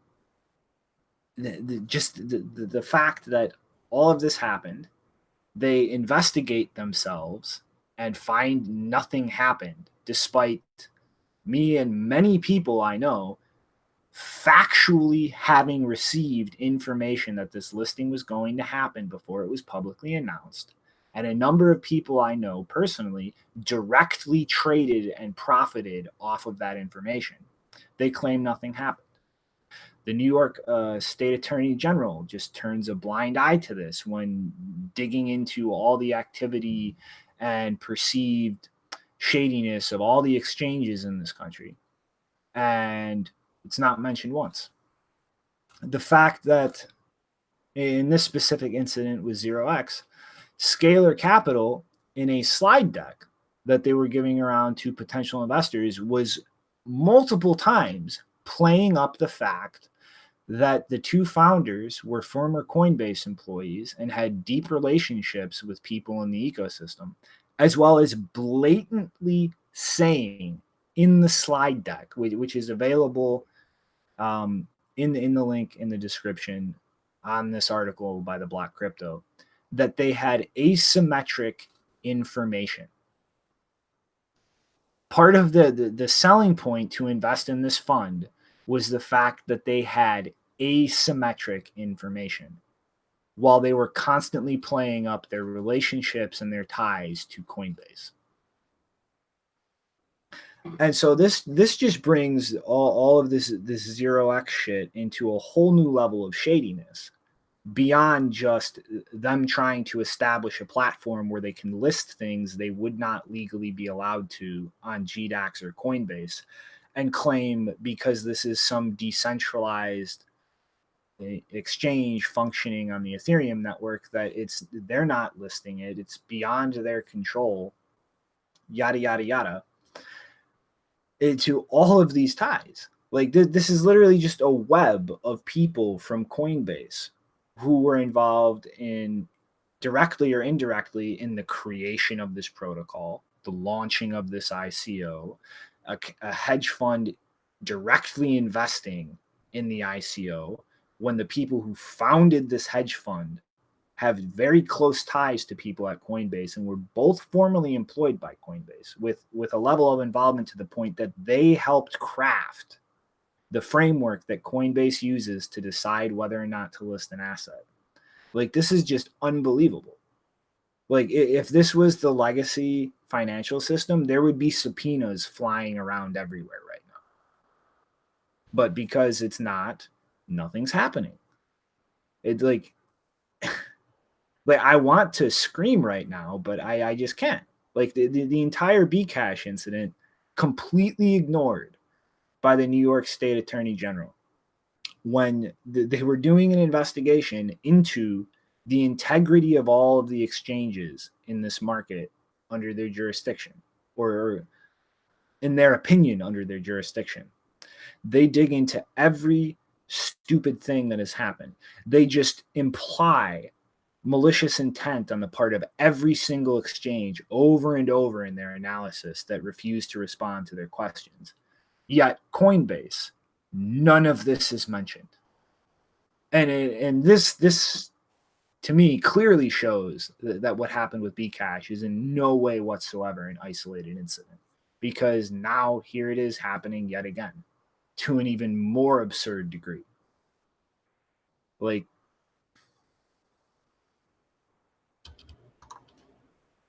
the fact that all of this happened, they investigate themselves and find nothing happened, despite me and many people I know factually having received information that this listing was going to happen before it was publicly announced. And a number of people I know personally directly traded and profited off of that information. They claim nothing happened. The New York State Attorney General just turns a blind eye to this when digging into all the activity and perceived shadiness of all the exchanges in this country. And it's not mentioned once. The fact that in this specific incident with 0x, Scalar Capital, in a slide deck that they were giving around to potential investors, was multiple times playing up the fact that the two founders were former Coinbase employees and had deep relationships with people in the ecosystem, as well as blatantly saying in the slide deck, which is available in the link in the description on this article by the Black Crypto, that they had asymmetric information. Part of the selling point to invest in this fund was the fact that they had asymmetric information while they were constantly playing up their relationships and their ties to Coinbase. And so this just brings all of this 0x shit into a whole new level of shadiness beyond just them trying to establish a platform where they can list things they would not legally be allowed to on GDAX or Coinbase, and claim because this is some decentralized exchange functioning on the Ethereum network that they're not listing it, it's beyond their control, yada yada yada, into all of these ties. Like this is literally just a web of people from Coinbase who were involved in directly or indirectly in the creation of this protocol, the launching of this ICO, a hedge fund directly investing in the ICO, when the people who founded this hedge fund have very close ties to people at Coinbase and were both formerly employed by Coinbase with a level of involvement to the point that they helped craft the framework that Coinbase uses to decide whether or not to list an asset. Like, this is just unbelievable. Like, if this was the legacy financial system, there would be subpoenas flying around everywhere right now. But because it's not, nothing's happening. It's like I want to scream right now, but I just can't. Like the entire Bcash incident completely ignored by the New York State Attorney General when they were doing an investigation into the integrity of all of the exchanges in this market under their jurisdiction, or in their opinion under their jurisdiction. They dig into every stupid thing that has happened. They just imply malicious intent on the part of every single exchange over and over in their analysis that refuse to respond to their questions. Yet Coinbase, none of this is mentioned. And this to me clearly shows that what happened with Bcash is in no way whatsoever an isolated incident, because now here it is happening yet again to an even more absurd degree. Like,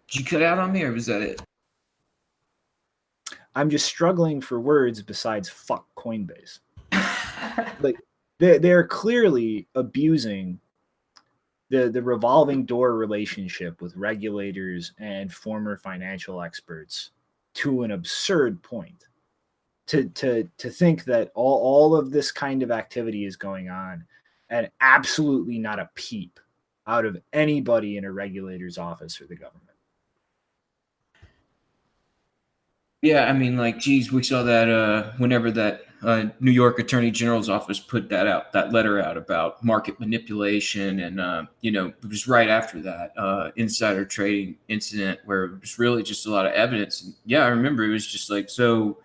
Did you cut out on me, or was that it? I'm just struggling for words besides fuck Coinbase. Like, they're clearly abusing the revolving door relationship with regulators and former financial experts to an absurd point. To think that all of this kind of activity is going on and absolutely not a peep out of anybody in a regulator's office or the government. Yeah, I mean, like, geez, we saw that whenever that New York Attorney General's office put that letter out about market manipulation, and it was right after that insider trading incident where it was really just a lot of evidence. And yeah, I remember it was just like, so,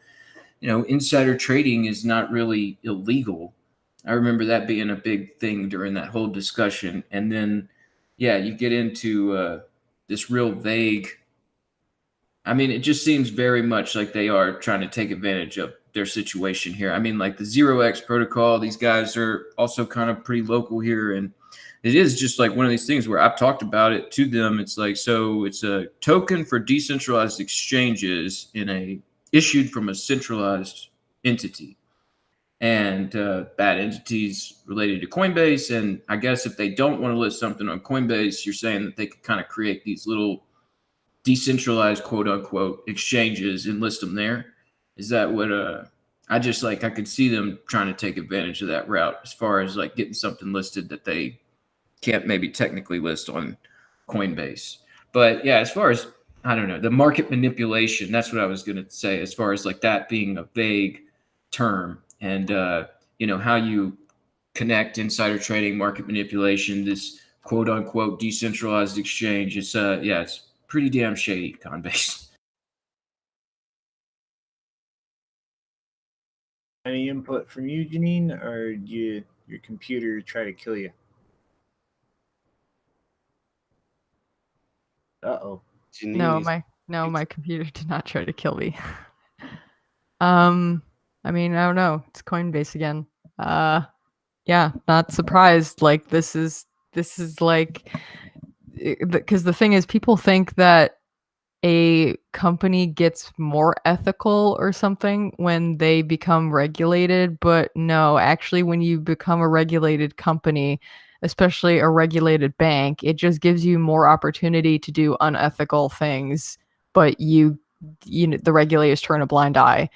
insider trading is not really illegal. I remember that being a big thing during that whole discussion. And then, yeah, you get into this real vague. I mean, it just seems very much like they are trying to take advantage of their situation here. I mean, like the 0x protocol, these guys are also kind of pretty local here. And it is just like one of these things where I've talked about it to them. It's like, so it's a token for decentralized exchanges issued from a centralized entity. And bad entities related to Coinbase. And I guess if they don't want to list something on Coinbase, you're saying that they could kind of create these little decentralized quote unquote exchanges and list them there. Is that what I just like, I could see them trying to take advantage of that route as far as like getting something listed that they can't maybe technically list on Coinbase. But yeah, as far as, I don't know, the market manipulation, that's what I was going to say, as far as like that being a vague term, and how you connect insider trading, market manipulation, this quote unquote decentralized exchange. It's it's pretty damn shady, Coinbase. Any input from you, Janine, or do your computer try to kill you? Uh-oh. Janine is No, my computer did not try to kill me. I mean, I don't know. It's Coinbase again. Yeah, not surprised. Like this is like, because the thing is, people think that a company gets more ethical or something when they become regulated, but no, actually when you become a regulated company, especially a regulated bank, it just gives you more opportunity to do unethical things, but you know, the regulators turn a blind eye.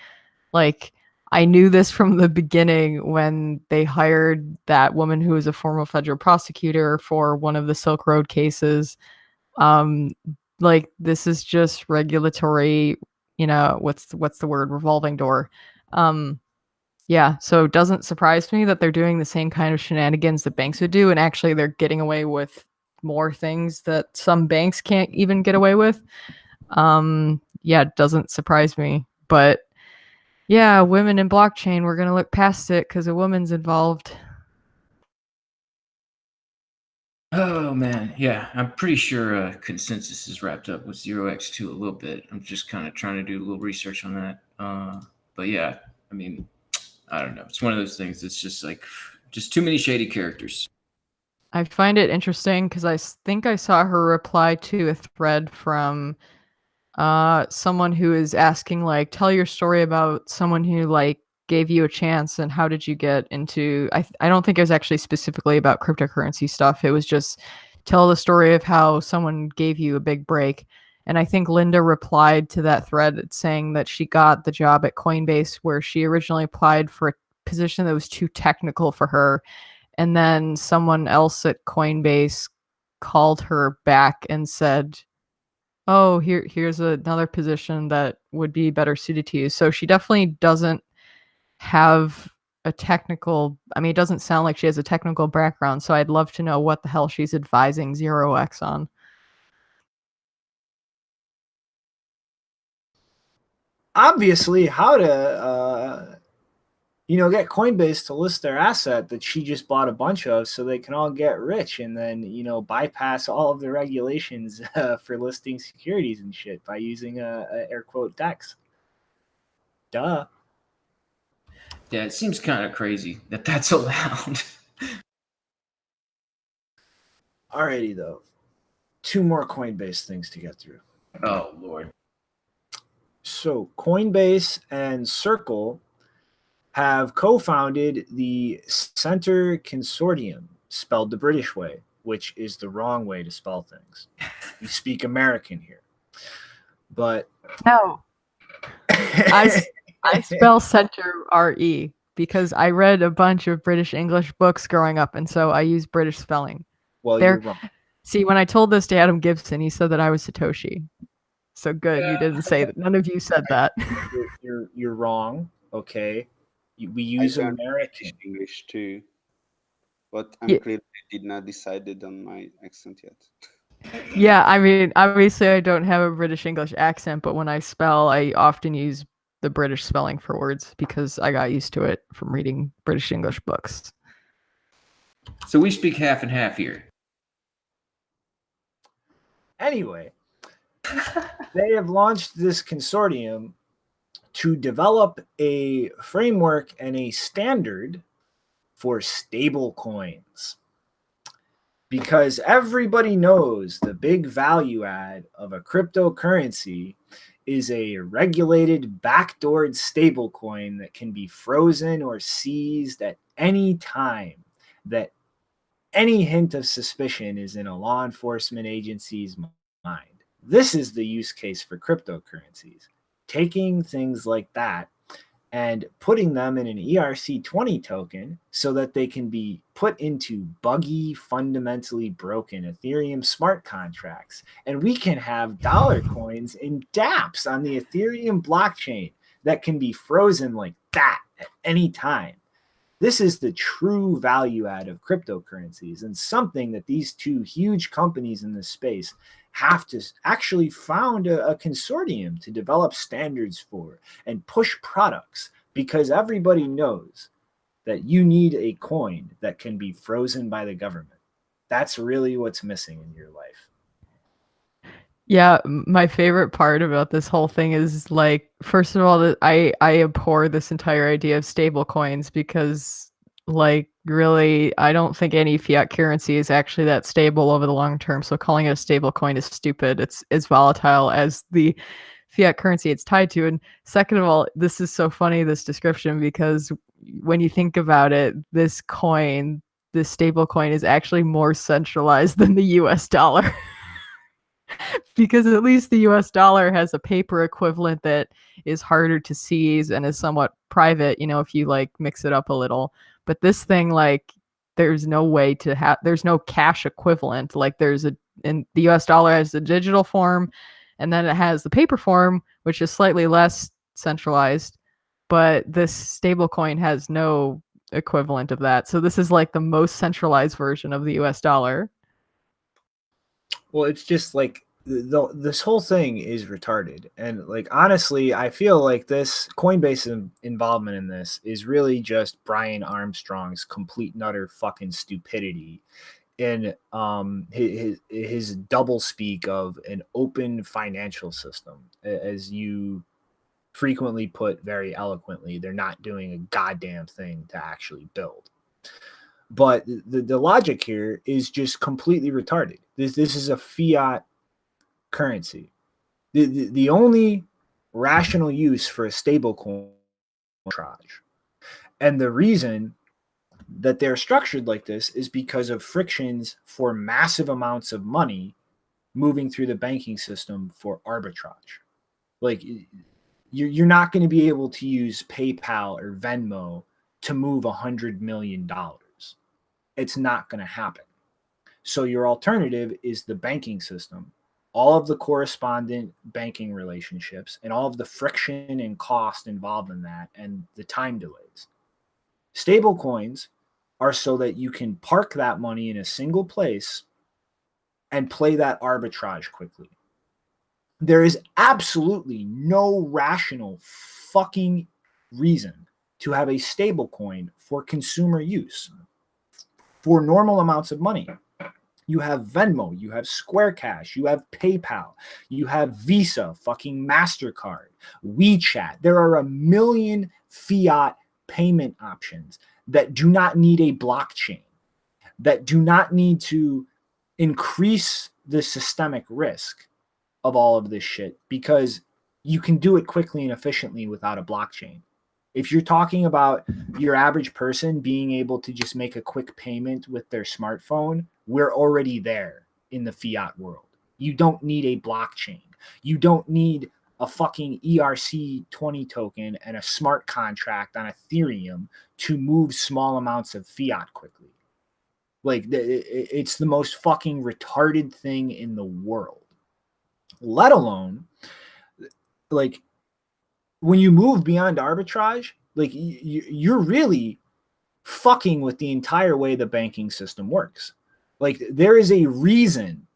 Like, I knew this from the beginning when they hired that woman who was a former federal prosecutor for one of the Silk Road cases. um like, this is just regulatory, you know, what's the word, revolving door. um yeah, so it doesn't surprise me that they're doing the same kind of shenanigans that banks would do, and actually they're getting away with more things that some banks can't even get away with. Yeah, it doesn't surprise me. But yeah, women in blockchain, we're gonna look past it because a woman's involved. Oh man, yeah, I'm pretty sure ConsenSys is wrapped up with 0x2 a little bit. I'm just kind of trying to do a little research on that. But yeah, I mean, I don't know. It's one of those things that's just like, just too many shady characters. I find it interesting because I think I saw her reply to a thread from someone who is asking, like, tell your story about someone who, like, gave you a chance and how did you get into, I don't think it was actually specifically about cryptocurrency stuff. It was just tell the story of how someone gave you a big break. And I think Linda replied to that thread saying that she got the job at Coinbase where she originally applied for a position that was too technical for her, and then someone else at Coinbase called her back and said, oh, here's another position that would be better suited to you. So she definitely doesn't have a technical, I mean, it doesn't sound like she has a technical background, so I'd love to know what the hell she's advising 0x on. Obviously, how to get Coinbase to list their asset that she just bought a bunch of, so they can all get rich and then bypass all of the regulations for listing securities and shit by using a air quote DEX. Duh. Yeah, it seems kind of crazy that that's allowed. Alrighty though, 2 more Coinbase things to get through. Oh Lord. So Coinbase and Circle have co-founded the Center Consortium, spelled the British way, which is the wrong way to spell things. We speak American here. But No, I spell center RE because I read a bunch of British English books growing up, and so I use British spelling. well, There, you're wrong. see, when I told this to Adam Gibson, he said that I was Satoshi. So good, you didn't say that. None of you said that. You're wrong. Okay, we I use learned American. English too, but I'm Yeah. clearly did not decided on my accent yet. Yeah, I mean, obviously I don't have a British English accent, but when I spell, I often use the British spelling for words because I got used to it from reading British English books. So we speak half and half here. Anyway, they have launched this consortium to develop a framework and a standard for stable coins. Because everybody knows the big value add of a cryptocurrency is a regulated backdoored stablecoin that can be frozen or seized at any time that any hint of suspicion is in a law enforcement agency's mind. This is the use case for cryptocurrencies. Taking things like that and putting them in an ERC20 token so that they can be put into buggy, fundamentally broken Ethereum smart contracts. And we can have dollar coins in dApps on the Ethereum blockchain that can be frozen like that at any time. This is the true value add of cryptocurrencies, and something that these two huge companies in this space have to actually found a consortium to develop standards for and push products, because everybody knows that you need a coin that can be frozen by the government. That's really what's missing in your life. Yeah, my favorite part about this whole thing is like, first of all, that I abhor this entire idea of stable coins because, like, really, I don't think any fiat currency is actually that stable over the long term. So calling it a stable coin is stupid. It's as volatile as the fiat currency it's tied to. And second of all, this is so funny, this description, because when you think about it, this coin, this stable coin, is actually more centralized than the US dollar. Because at least the US dollar has a paper equivalent that is harder to seize and is somewhat private, you know, if you like mix it up a little. But this thing, like, there's no way to have, there's no cash equivalent. Like, and the US dollar has the digital form, and then it has the paper form, which is slightly less centralized. But this stable coin has no equivalent of that. So this is like the most centralized version of the US dollar. Well, it's just like this whole thing is retarded, and like honestly, I feel like this Coinbase involvement in this is really just Brian Armstrong's complete and utter fucking stupidity in his double speak of an open financial system, as you frequently put very eloquently. They're not doing a goddamn thing to actually build. But the logic here is just completely retarded. This is a fiat currency. The only rational use for a stable coin is arbitrage. And the reason that they're structured like this is because of frictions for massive amounts of money moving through the banking system for arbitrage. Like, you're not going to be able to use PayPal or Venmo to move $100 million. It's not going to happen. So your alternative is the banking system, all of the correspondent banking relationships, and all of the friction and cost involved in that, and the time delays. Stable coins are so that you can park that money in a single place and play that arbitrage quickly. There is absolutely no rational fucking reason to have a stable coin for consumer use for normal amounts of money. You have Venmo, you have Square Cash, you have PayPal, you have Visa, fucking MasterCard, WeChat. There are a million fiat payment options that do not need a blockchain, that do not need to increase the systemic risk of all of this shit, because you can do it quickly and efficiently without a blockchain. If you're talking about your average person being able to just make a quick payment with their smartphone, we're already there in the fiat world. You don't need a blockchain. You don't need a fucking ERC20 token and a smart contract on Ethereum to move small amounts of fiat quickly. Like, it's the most fucking retarded thing in the world. Let alone, like, when you move beyond arbitrage, like, you're really fucking with the entire way the banking system works. Like, there is a reason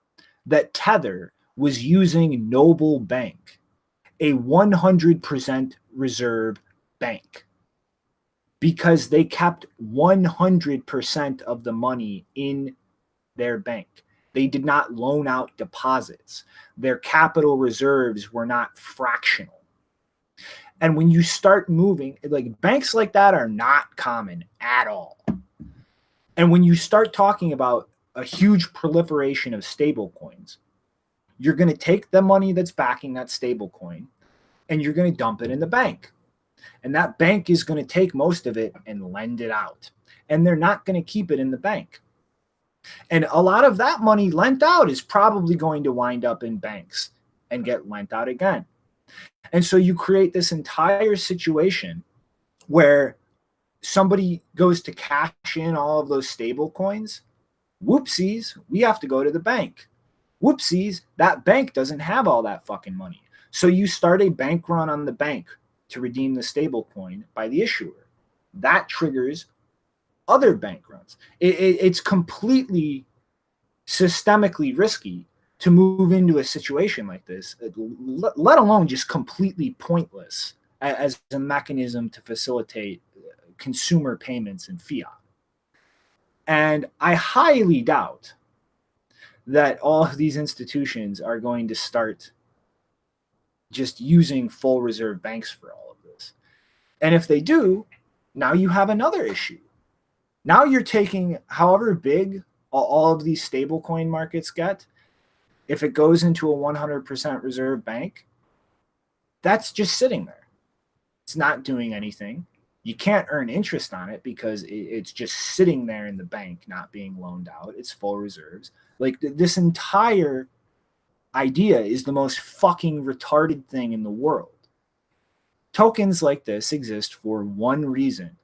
that Tether was using Noble Bank, a 100% reserve bank, because they kept 100% of the money in their bank. They did not loan out deposits. Their capital reserves were not fractional. And when you start moving, like, banks like that are not common at all. And when you start talking about a huge proliferation of stable coins, you're going to take the money that's backing that stable coin and you're going to dump it in the bank. And that bank is going to take most of it and lend it out. And they're not going to keep it in the bank. And a lot of that money lent out is probably going to wind up in banks and get lent out again. And so you create this entire situation where somebody goes to cash in all of those stable coins. Whoopsies, we have to go to the bank. Whoopsies, that bank doesn't have all that fucking money. So you start a bank run on the bank to redeem the stable coin by the issuer. That triggers other bank runs. It's completely systemically risky to move into a situation like this, let alone just completely pointless as a mechanism to facilitate consumer payments in fiat. And I highly doubt that all of these institutions are going to start just using full reserve banks for all of this. And if they do, now you have another issue. Now you're taking however big all of these stablecoin markets get, if it goes into a 100% reserve bank, that's just sitting there. It's not doing anything. You can't earn interest on it because it's just sitting there in the bank, not being loaned out. It's full reserves. Like this entire idea is the most fucking retarded thing in the world. Tokens like this exist for one reason: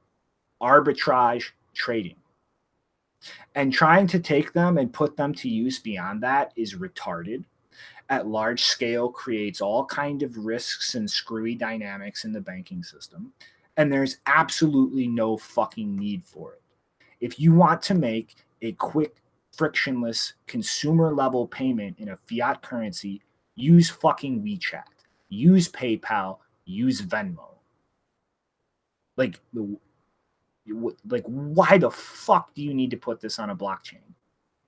arbitrage trading. And trying to take them and put them to use beyond that is retarded. At large scale creates all kind of risks and screwy dynamics in the banking system. And there's absolutely no fucking need for it. If you want to make a quick, frictionless, consumer level payment in a fiat currency, use fucking WeChat, use PayPal, use Venmo. Like why the fuck do you need to put this on a blockchain?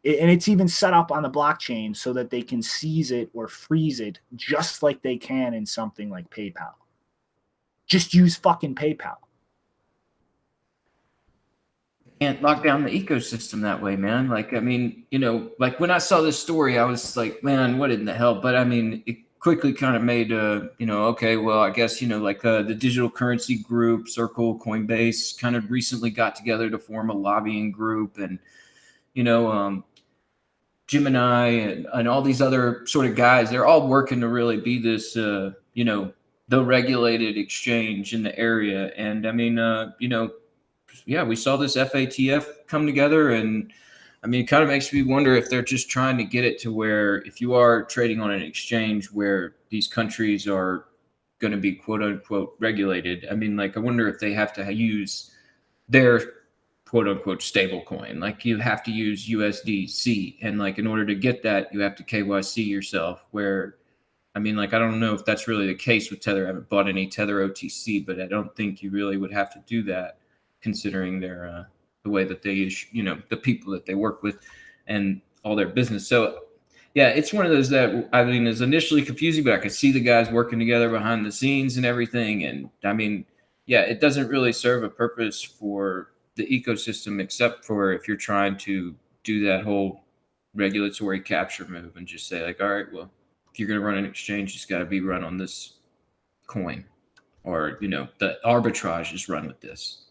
And it's even set up on the blockchain so that they can seize it or freeze it just like they can in something like PayPal. Just use fucking PayPal. Can't lock down the ecosystem that way, man. Like, I mean, you know, like when I saw this story, I was like, man, what in the hell? But I mean, it quickly kind of made, you know, okay, well, I guess, you know, like the digital currency group, Circle, Coinbase kind of recently got together to form a lobbying group. And, you know, Gemini and all these other sort of guys, they're all working to really be this, you know, the regulated exchange in the area. And I mean, you know, yeah, we saw this FATF come together, and I mean, it kind of makes me wonder if they're just trying to get it to where if you are trading on an exchange where these countries are going to be quote unquote regulated, I mean, like, I wonder if they have to use their quote unquote stable coin. Like you have to use USDC. And like, in order to get that, you have to KYC yourself, where, I mean, like, I don't know if that's really the case with Tether. I haven't bought any Tether OTC, but I don't think you really would have to do that, considering their the way that they use, you know, the people that they work with and all their business. So yeah, it's one of those that, I mean, is initially confusing, but I could see the guys working together behind the scenes and everything. And I mean, yeah, it doesn't really serve a purpose for the ecosystem, except for if you're trying to do that whole regulatory capture move and just say like, all right, well, if you're going to run an exchange, it's got to be run on this coin, or, you know, the arbitrage is run with this.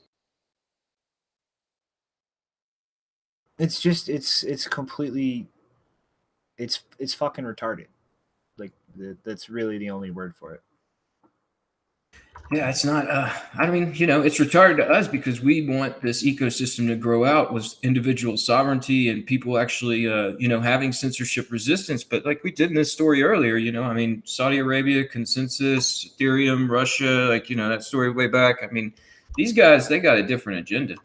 It's just it's completely it's fucking retarded. Like that's really the only word for it. Yeah, it's not, I mean, you know, it's retarded to us because we want this ecosystem to grow out with individual sovereignty and people actually, you know, having censorship resistance. But like we did in this story earlier, you know, I mean, Saudi Arabia, ConsenSys, Ethereum, Russia, like, you know, that story way back. I mean, these guys, they got a different agenda.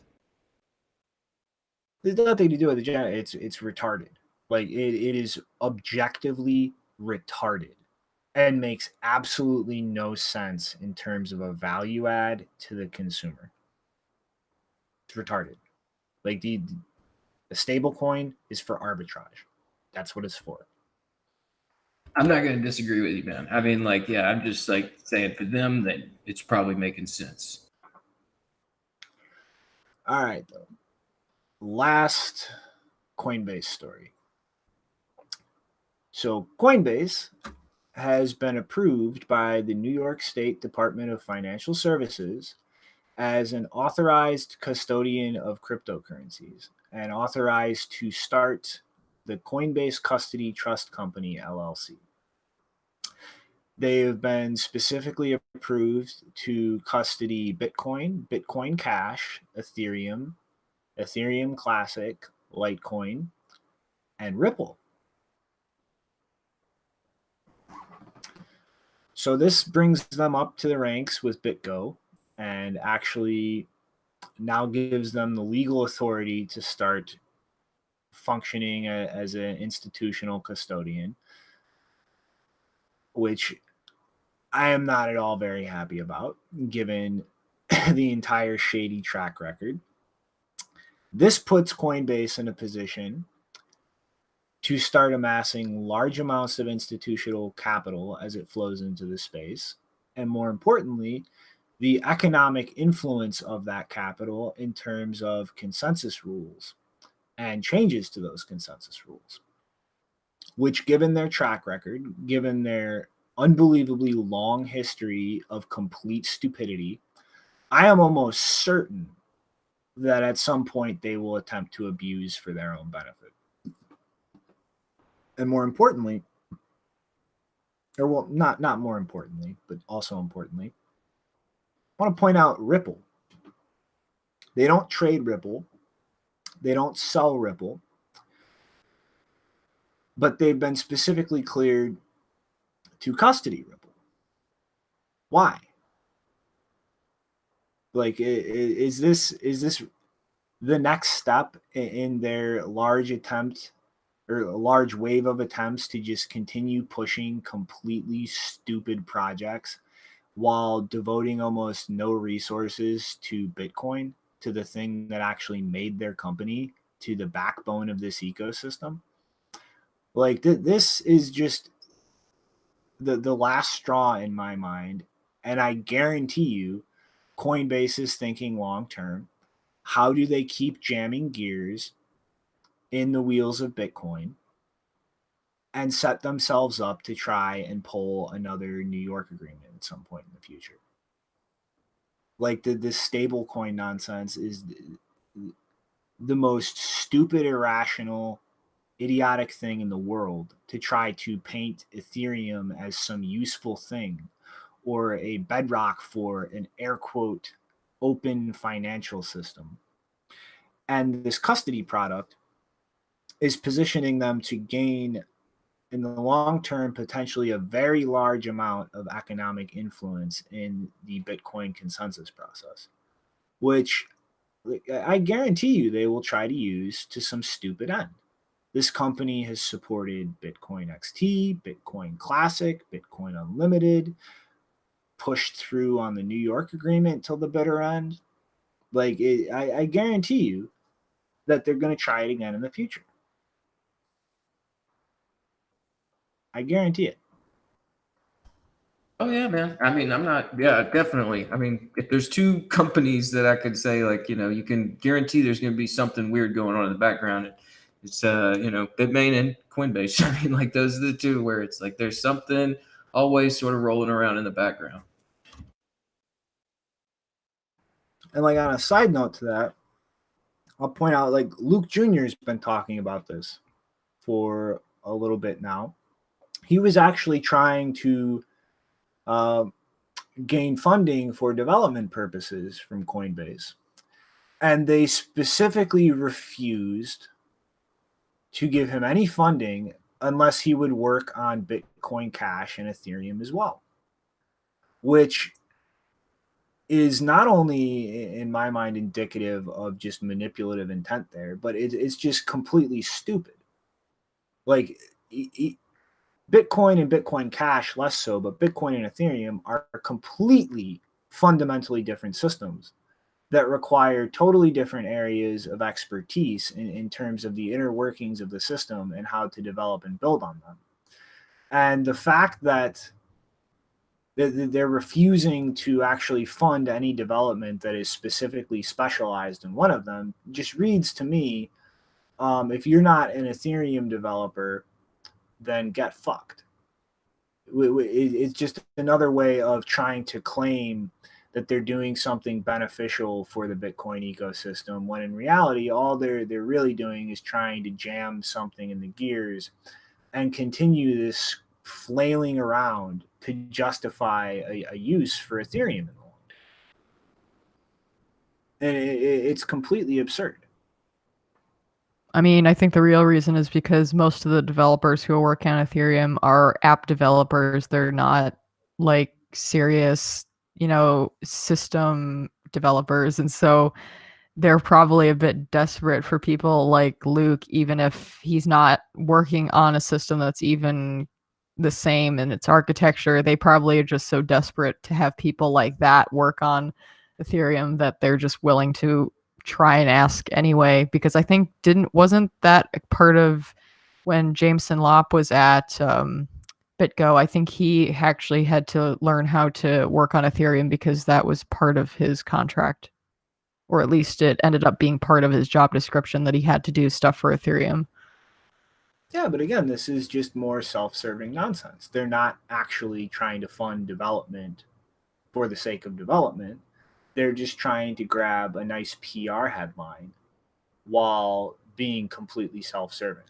There's nothing to do with the agenda. It's retarded. Like it is objectively retarded and makes absolutely no sense in terms of a value add to the consumer. It's retarded. Like the stable coin is for arbitrage. That's what it's for. I'm not going to disagree with you, man. I mean, like, yeah, I'm just like saying for them that it's probably making sense. All right, though. Last Coinbase story. So Coinbase has been approved by the New York State Department of Financial Services as an authorized custodian of cryptocurrencies and authorized to start the Coinbase Custody Trust Company, LLC. They have been specifically approved to custody Bitcoin, Bitcoin Cash, Ethereum, Ethereum Classic, Litecoin, and Ripple. So this brings them up to the ranks with BitGo and actually now gives them the legal authority to start functioning as an institutional custodian, which I am not at all very happy about, given the entire shady track record. This puts Coinbase in a position to start amassing large amounts of institutional capital as it flows into the space, and more importantly, the economic influence of that capital in terms of consensus rules and changes to those consensus rules, which, given their track record, given their unbelievably long history of complete stupidity, I am almost certain that at some point they will attempt to abuse for their own benefit. And more importantly, or well, not more importantly, but also importantly, I want to point out Ripple. They don't trade Ripple. They don't sell Ripple. But they've been specifically cleared to custody Ripple. Why? Like, is this the next step in their large attempt, or a large wave of attempts to just continue pushing completely stupid projects while devoting almost no resources to Bitcoin, to the thing that actually made their company, to the backbone of this ecosystem? Like, this is just the last straw in my mind. And I guarantee you, Coinbase is thinking long term. How do they keep jamming gears in the wheels of Bitcoin and set themselves up to try and pull another New York agreement at some point in the future? Like, this stablecoin nonsense is the most stupid, irrational, idiotic thing in the world, to try to paint Ethereum as some useful thing or a bedrock for an air quote open financial system. And this custody product is positioning them to gain, in the long term, potentially a very large amount of economic influence in the Bitcoin consensus process, which I guarantee you they will try to use to some stupid end. This company has supported Bitcoin XT, Bitcoin Classic, Bitcoin Unlimited, pushed through on the New York agreement till the bitter end. Like, I guarantee you that they're going to try it again in the future. I guarantee it. Oh yeah, man. I mean, I'm not. Yeah, definitely. I mean, if there's two companies that I could say, like, you can guarantee there's going to be something weird going on in the background, it's Bitmain and Coinbase. I mean, like, those are the two where it's like there's something always sort of rolling around in the background. And like, on a side note to that, I'll point out, like, Luke Jr. has been talking about this for a little bit now. He was actually trying to gain funding for development purposes from Coinbase, and they specifically refused to give him any funding unless he would work on Bitcoin Cash and Ethereum as well, which is not only, in my mind, indicative of just manipulative intent there, but it's just completely stupid. Like, Bitcoin and Bitcoin Cash less so, but Bitcoin and Ethereum are completely fundamentally different systems that require totally different areas of expertise in terms of the inner workings of the system and how to develop and build on them. And the fact that they're refusing to actually fund any development that is specifically specialized in one of them just reads to me, if you're not an Ethereum developer, then get fucked. It's just another way of trying to claim that they're doing something beneficial for the Bitcoin ecosystem, when in reality, all they're really doing is trying to jam something in the gears and continue this flailing around to justify a use for Ethereum in the long term. And it's completely absurd. I mean, I think the real reason is because most of the developers who are working on Ethereum are app developers. They're not like serious, system developers. And so they're probably a bit desperate for people like Luke, even if he's not working on a system that's even the same in its architecture. They probably are just so desperate to have people like that work on Ethereum that they're just willing to try and ask anyway, because I think wasn't that part of when Jameson Lopp was at BitGo, I think he actually had to learn how to work on Ethereum because that was part of his contract. Or at least it ended up being part of his job description that he had to do stuff for Ethereum. Yeah, but again, this is just more self-serving nonsense. They're not actually trying to fund development for the sake of development. They're just trying to grab a nice PR headline while being completely self-serving.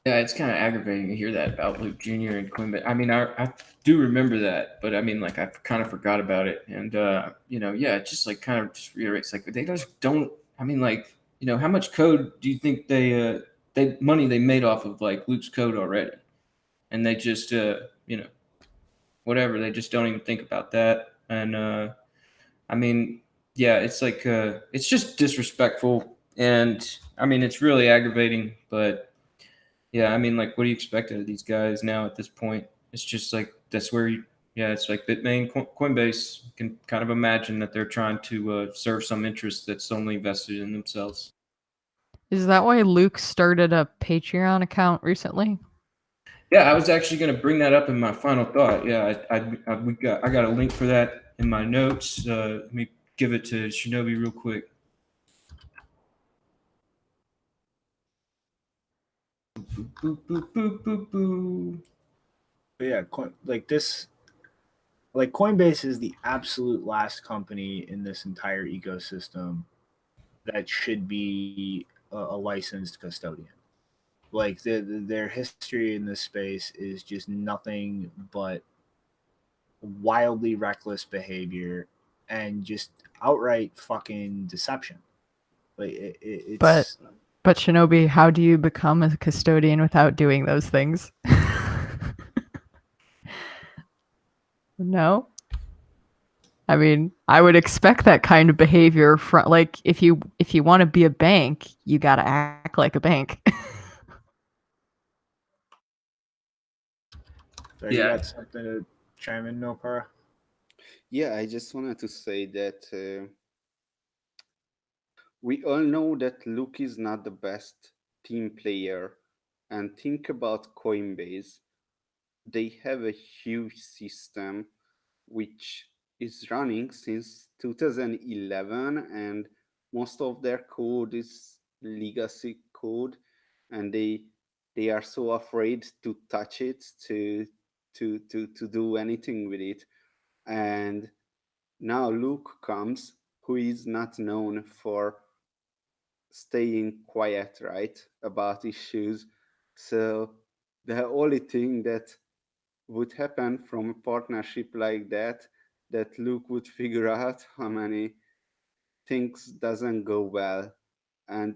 Yeah, it's kind of aggravating to hear that about Luke Jr. and Coinbase. I mean, I do remember that, but I mean, like, I kind of forgot about it. And, you know, yeah, it just like kind of just reiterates, like, they just don't, I mean, like, you know, how much code do you think money they made off of like Luke's code already? And they just, you know, whatever, they just don't even think about that. And, I mean, yeah, it's like, it's just disrespectful. And I mean, it's really aggravating, but yeah, I mean, like, what do you expect out of these guys now at this point? It's just like that's where yeah, it's like Bitmain, Coinbase. You can kind of imagine that they're trying to serve some interest that's only vested in themselves. Is that why Luke started a Patreon account recently? Yeah, I was actually going to bring that up in my final thought. Yeah, I got a link for that in my notes. Let me give it to Shinobi real quick. Boop, boop, boop, boop, boop, boop. But yeah, Coinbase is the absolute last company in this entire ecosystem that should be a licensed custodian. Like their history in this space is just nothing but wildly reckless behavior and just outright fucking deception. Like it's But Shinobi, how do you become a custodian without doing those things? No. I mean, I would expect that kind of behavior from, like, if you want to be a bank, you got to act like a bank. so Yeah. you got something to chime in, Nopara? Yeah, I just wanted to say that we all know that Luke is not the best team player. And think about Coinbase. They have a huge system which is running since 2011, and most of their code is legacy code, and they are so afraid to touch it, to do anything with it. And now Luke comes, who is not known for staying quiet, right, about issues. So the only thing that would happen from a partnership like that Luke would figure out how many things doesn't go well, and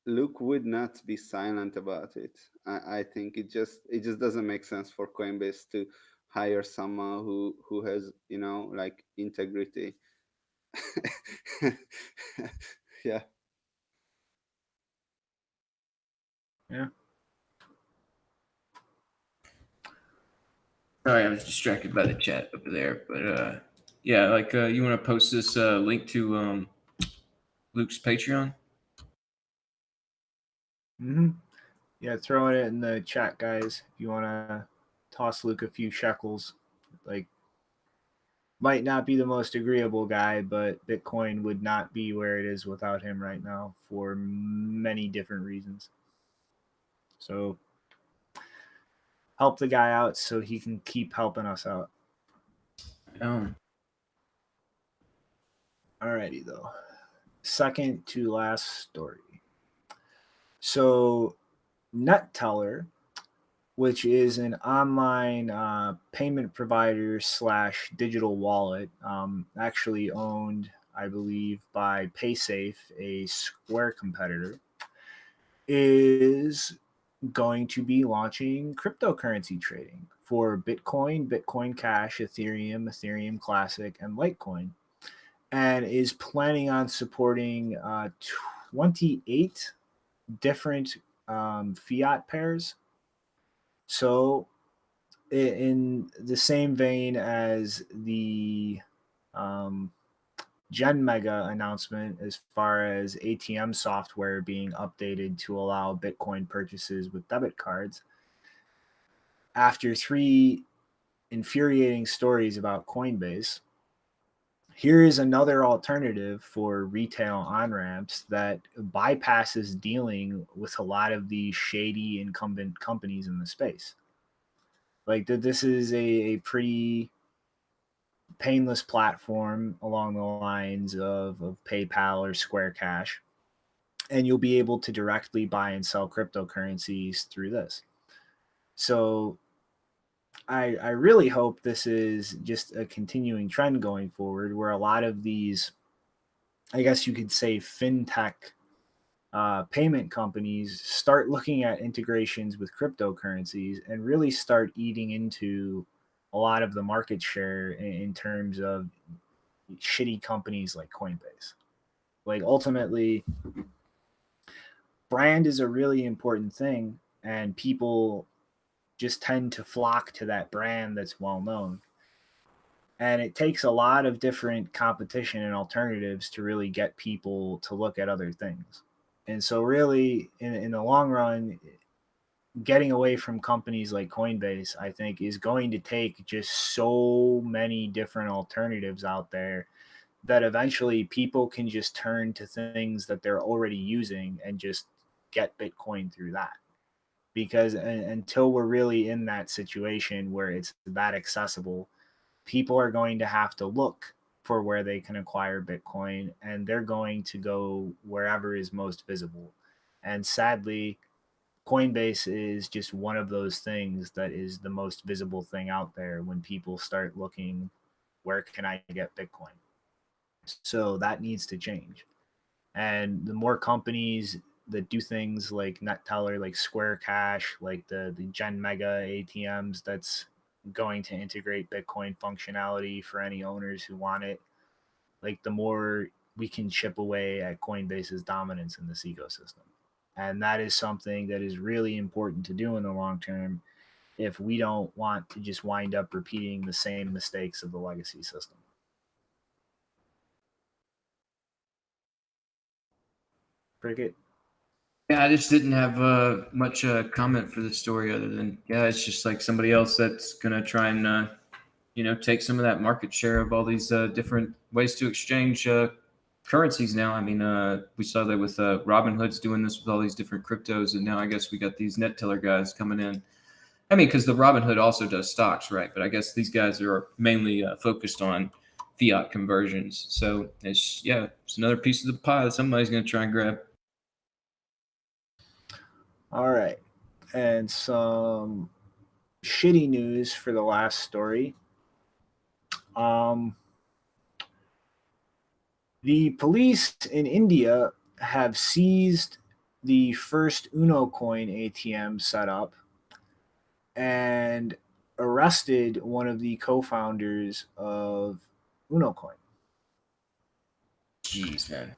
Luke would not be silent about it. I think it just doesn't make sense for Coinbase to hire someone who has, you know, like, integrity. Yeah. Yeah. Sorry, I was distracted by the chat over there, but yeah, like you want to post this link to Luke's Patreon? Mm-hmm. Yeah, throwing it in the chat, guys. If you want to toss Luke a few shekels, like, might not be the most agreeable guy, but Bitcoin would not be where it is without him right now for many different reasons. So help the guy out so he can keep helping us out. Alrighty, though. Second to last story. So Neteller, which is an online payment provider / digital wallet, actually owned, I believe, by PaySafe, a Square competitor, is going to be launching cryptocurrency trading for Bitcoin, Bitcoin Cash, Ethereum, Ethereum Classic, and Litecoin, and is planning on supporting 28 different fiat pairs. So, in the same vein as the Gen Mega announcement as far as ATM software being updated to allow Bitcoin purchases with debit cards. After 3 infuriating stories about Coinbase, here is another alternative for retail on-ramps that bypasses dealing with a lot of the shady incumbent companies in the space. Like this is a pretty painless platform along the lines of PayPal or Square Cash, and you'll be able to directly buy and sell cryptocurrencies through this. So I really hope this is just a continuing trend going forward, where a lot of these, I guess you could say, fintech payment companies start looking at integrations with cryptocurrencies and really start eating into a lot of the market share in terms of shitty companies like Coinbase. Like ultimately, brand is a really important thing, and people just tend to flock to that brand that's well known. And it takes a lot of different competition and alternatives to really get people to look at other things. And so really in the long run, getting away from companies like Coinbase, I think, is going to take just so many different alternatives out there that eventually people can just turn to things that they're already using and just get Bitcoin through that. Because until we're really in that situation where it's that accessible, people are going to have to look for where they can acquire Bitcoin, and they're going to go wherever is most visible. And sadly, Coinbase is just one of those things that is the most visible thing out there when people start looking, where can I get Bitcoin? So that needs to change. And the more companies that do things like Neteller, like Square Cash, like the Gen Mega ATMs that's going to integrate Bitcoin functionality for any owners who want it, like the more we can chip away at Coinbase's dominance in this ecosystem. And that is something that is really important to do in the long term if we don't want to just wind up repeating the same mistakes of the legacy system. Cricket? Yeah, I just didn't have much comment for the story other than, yeah, it's just like somebody else that's going to try and, take some of that market share of all these different ways to exchange currencies now. I mean, we saw that with Robinhood's doing this with all these different cryptos, and now I guess we got these Neteller guys coming in. I mean, because the Robinhood also does stocks, right? But I guess these guys are mainly focused on fiat conversions. So it's another piece of the pie that somebody's going to try and grab. All right. And some shitty news for the last story. The police in India have seized the first Unocoin ATM setup and arrested one of the co-founders of Unocoin. Jeez, man.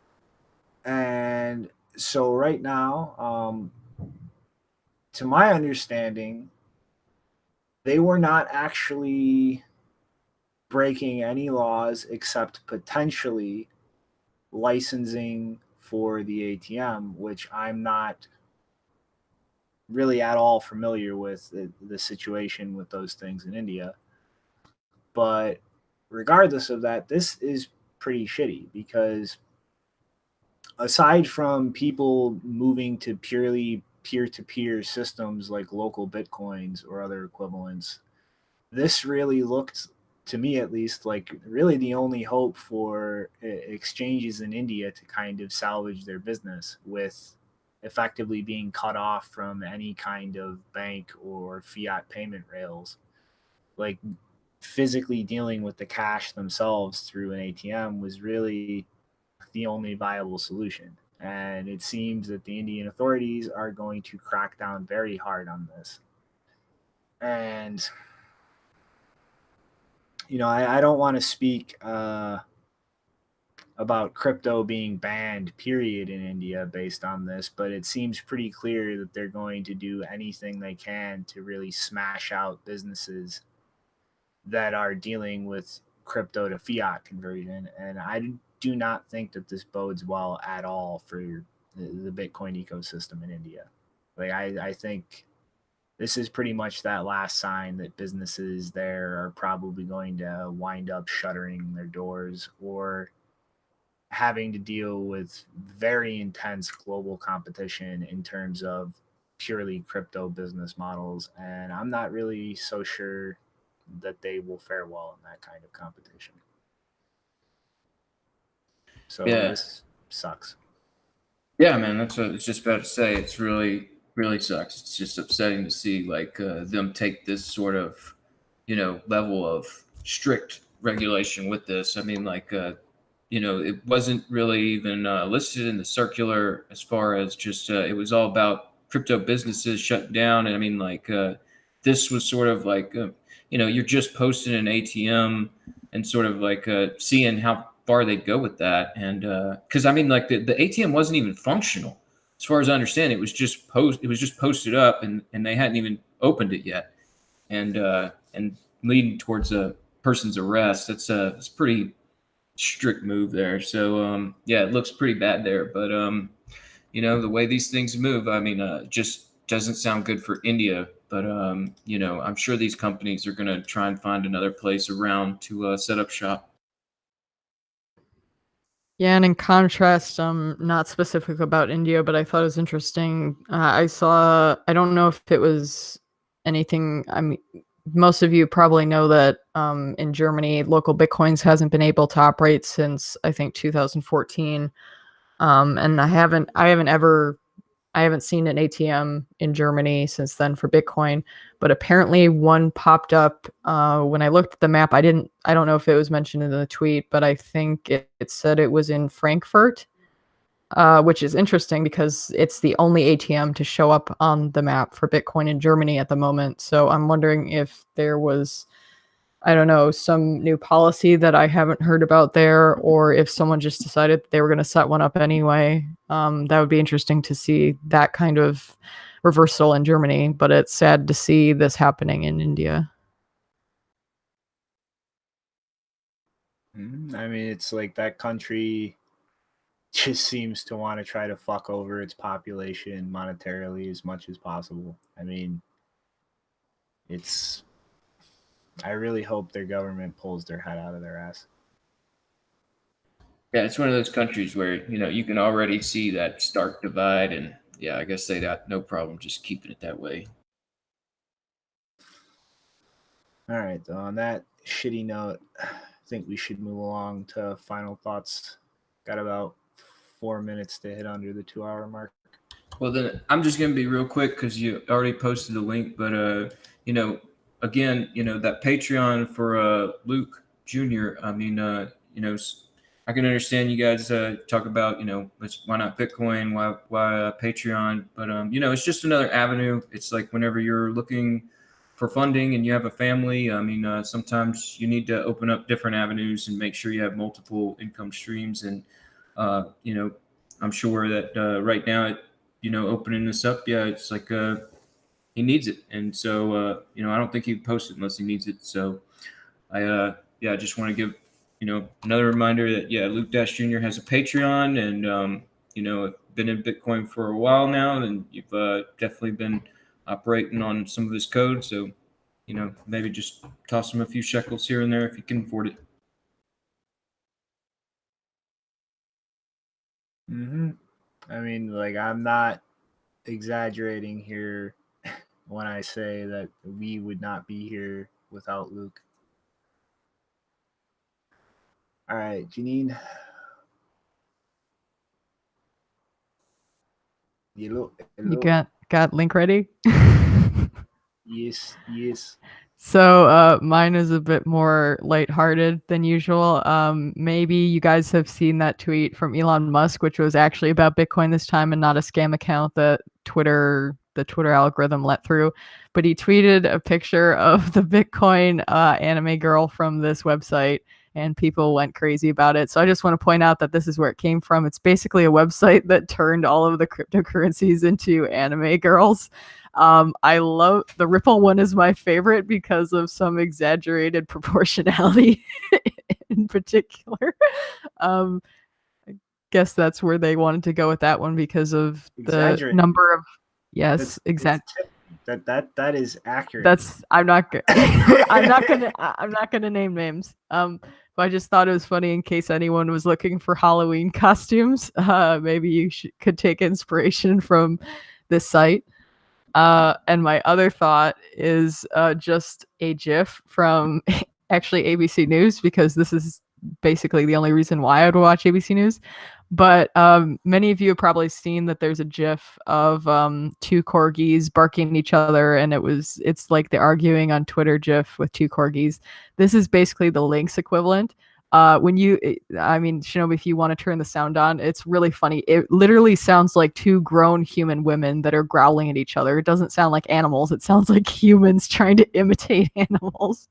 And so right now, to my understanding, they were not actually breaking any laws except potentially licensing for the ATM, which I'm not really at all familiar with the situation with those things in India. But regardless of that, this is pretty shitty because aside from people moving to purely peer-to-peer systems like local Bitcoins or other equivalents, this really looked, to me at least, like really the only hope for exchanges in India to kind of salvage their business, with effectively being cut off from any kind of bank or fiat payment rails. Like physically dealing with the cash themselves through an ATM was really the only viable solution. And it seems that the Indian authorities are going to crack down very hard on this. And I don't want to speak about crypto being banned, period, in India based on this, but it seems pretty clear that they're going to do anything they can to really smash out businesses that are dealing with crypto to fiat conversion. And I do not think that this bodes well at all for the Bitcoin ecosystem in India. Like I think this is pretty much that last sign that businesses there are probably going to wind up shuttering their doors or having to deal with very intense global competition in terms of purely crypto business models. And I'm not really so sure that they will fare well in that kind of competition. So Yeah. this sucks. Yeah, man, that's what I was just about to say. It's really, really sucks. It's just upsetting to see like them take this sort of, level of strict regulation with this. I mean, like, it wasn't really even listed in the circular as far as just it was all about crypto businesses shut down. And I mean, like, this was sort of like, you're just posting an ATM and sort of like seeing how far they'd go with that. And because I mean, like the ATM wasn't even functional as far as I understand. It was just posted up and they hadn't even opened it yet. And leading towards a person's arrest. It's a pretty strict move there. So yeah, it looks pretty bad there. But the way these things move, I mean, just doesn't sound good for India. But I'm sure these companies are going to try and find another place around to set up shop. Yeah, and in contrast, not specific about India, but I thought it was interesting. I don't know if it was anything. I mean, most of you probably know that in Germany, local Bitcoins hasn't been able to operate since I think 2014. And I haven't seen an ATM in Germany since then for Bitcoin, but apparently one popped up when I looked at the map. I don't know if it was mentioned in the tweet, but I think it said it was in Frankfurt, which is interesting because it's the only ATM to show up on the map for Bitcoin in Germany at the moment. So I'm wondering if there was, I don't know, some new policy that I haven't heard about there, or if someone just decided they were going to set one up anyway. That would be interesting to see that kind of reversal in Germany, but it's sad to see this happening in India. I mean, it's like that country just seems to want to try to fuck over its population monetarily as much as possible. I mean, I really hope their government pulls their head out of their ass. Yeah, it's one of those countries where, you can already see that stark divide. And yeah, I guess they got no problem just keeping it that way. All right, so on that shitty note, I think we should move along to final thoughts. Got about 4 minutes to hit under the 2-hour mark. Well, then I'm just going to be real quick because you already posted the link. But, again, that Patreon for Luke Jr., I mean, I can understand you guys talk about, why not Bitcoin, why Patreon. But, it's just another avenue. It's like whenever you're looking for funding and you have a family, I mean, sometimes you need to open up different avenues and make sure you have multiple income streams. And, I'm sure that right now, opening this up, yeah, it's like he needs it. And so, I don't think he'd post it unless he needs it. So I just want to give, another reminder that, yeah, Luke Dash Jr. has a Patreon and, I've been in Bitcoin for a while now, and you've definitely been operating on some of his code. So, maybe just toss him a few shekels here and there if you can afford it. I mean, like, I'm not exaggerating here when I say that we would not be here without Luke. All right, Janine. Hello. You got link ready? Yes. So mine is a bit more lighthearted than usual. Maybe you guys have seen that tweet from Elon Musk, which was actually about Bitcoin this time and not a scam account that the Twitter algorithm let through. But he tweeted a picture of the Bitcoin anime girl from this website, and people went crazy about it. So I just want to point out that this is where it came from. It's basically a website that turned all of the cryptocurrencies into anime girls. I love the Ripple one is my favorite because of some exaggerated proportionality in particular. I guess that's where they wanted to go with that one because of the Exaggerate. number of It's exactly. that is accurate. That's I'm not gonna name names. But I just thought it was funny in case anyone was looking for Halloween costumes. Maybe you could take inspiration from this site. And my other thought is just a GIF from actually ABC News, because this is basically the only reason why I would watch ABC News. But many of you have probably seen that there's a GIF of two corgis barking at each other, and it's like the arguing on Twitter GIF with two corgis. This is basically the Lynx equivalent. Shinobi, if you want to turn the sound on, it's really funny. It literally sounds like two grown human women that are growling at each other. It doesn't sound like animals. It sounds like humans trying to imitate animals.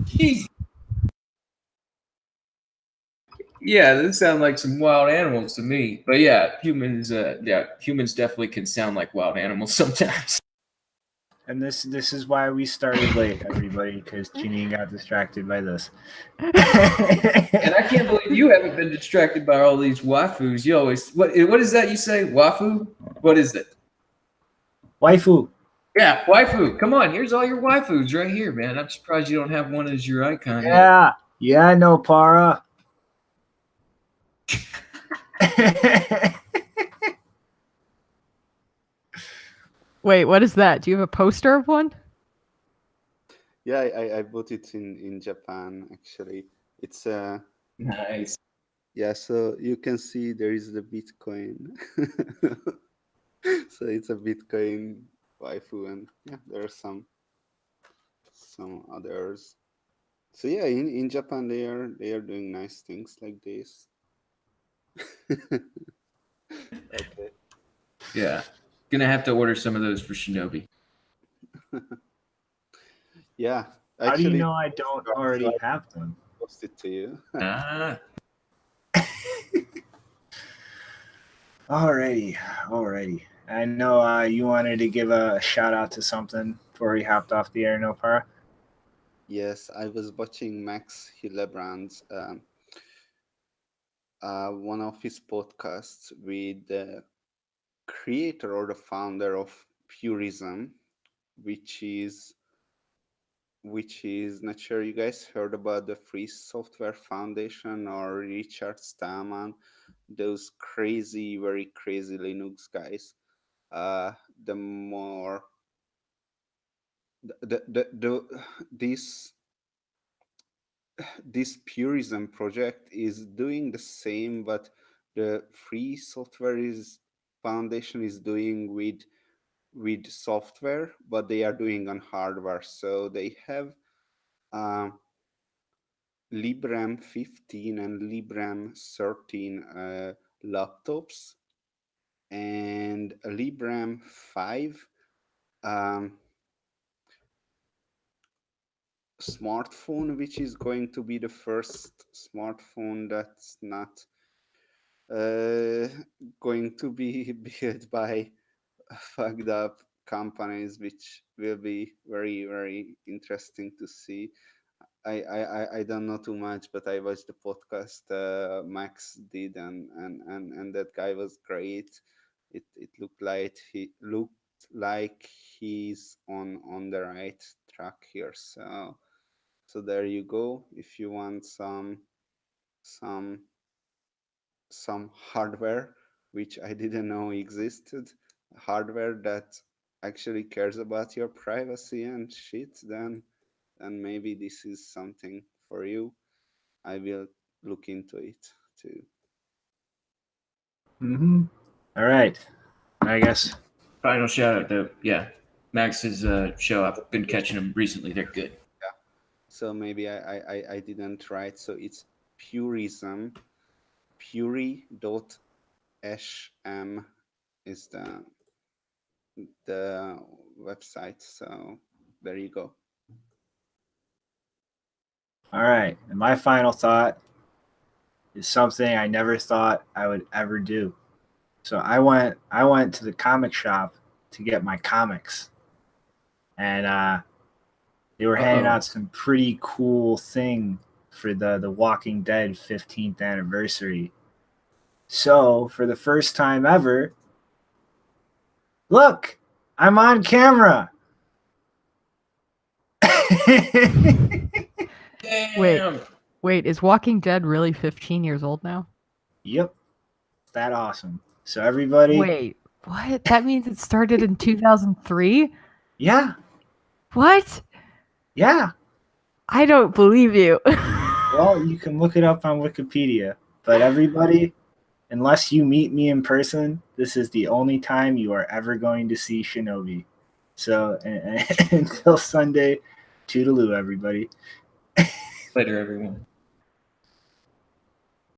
Jeez. Yeah, those sound like some wild animals to me. But yeah, humans definitely can sound like wild animals sometimes. And this is why we started late, everybody, because Janine got distracted by this. And I can't believe you haven't been distracted by all these waifus. You always what is that you say? Waifu? What is it? Waifu. Yeah, waifu. Come on, here's all your waifus right here, man. I'm surprised you don't have one as your icon. Yeah, I know, Para. Wait, what is that? Do you have a poster of one? Yeah, I bought it in Japan, actually. It's Nice. yeah, so you can see there is the Bitcoin. So it's a Bitcoin waifu, and yeah, there are some others. So yeah, in Japan they are doing nice things like this. Okay. Yeah. Gonna have to order some of those for Shinobi. Yeah. How do you Actually, know I don't already have them? post it to you. Alrighty. I know you wanted to give a shout out to something before we hopped off the air, no, Para? Yes, I was watching Max Hillebrand's one of his podcasts with the creator or the founder of Purism, which is not sure you guys heard about the Free Software Foundation or Richard Stallman, those very crazy Linux guys. The more this Purism project is doing the same, but the Free Software Foundation is doing with software, but they are doing on hardware. So they have Librem 15 and Librem 13 laptops, and a Librem 5 smartphone, which is going to be the first smartphone that's not going to be built by fucked up companies, which will be very, very interesting to see. I don't know too much, but I watched the podcast Max did, and that guy was great. It looked like he's on the right track here. So there you go. If you want some hardware which I didn't know existed, hardware that actually cares about your privacy and shit, then maybe this is something for you. I will look into it too. All right. I guess. Final shout out though. Yeah. Max's show. I've been catching them recently. They're good. Yeah. So maybe I didn't write. So it's Purism. Puri.sm is the website. So there you go. All right. And my final thought is something I never thought I would ever do. So I went to the comic shop to get my comics, and they were handing out some pretty cool thing for the Walking Dead 15th anniversary. So for the first time ever, look, I'm on camera. Wait, is Walking Dead really 15 years old now? Yep, that awesome. So everybody, Wait, what? That means it started in 2003? yeah, What? yeah. I don't believe you. Well, you can look it up on Wikipedia. But everybody, unless you meet me in person, this is the only time you are ever going to see Shinobi. So until Sunday, toodaloo, everybody. Later, everyone.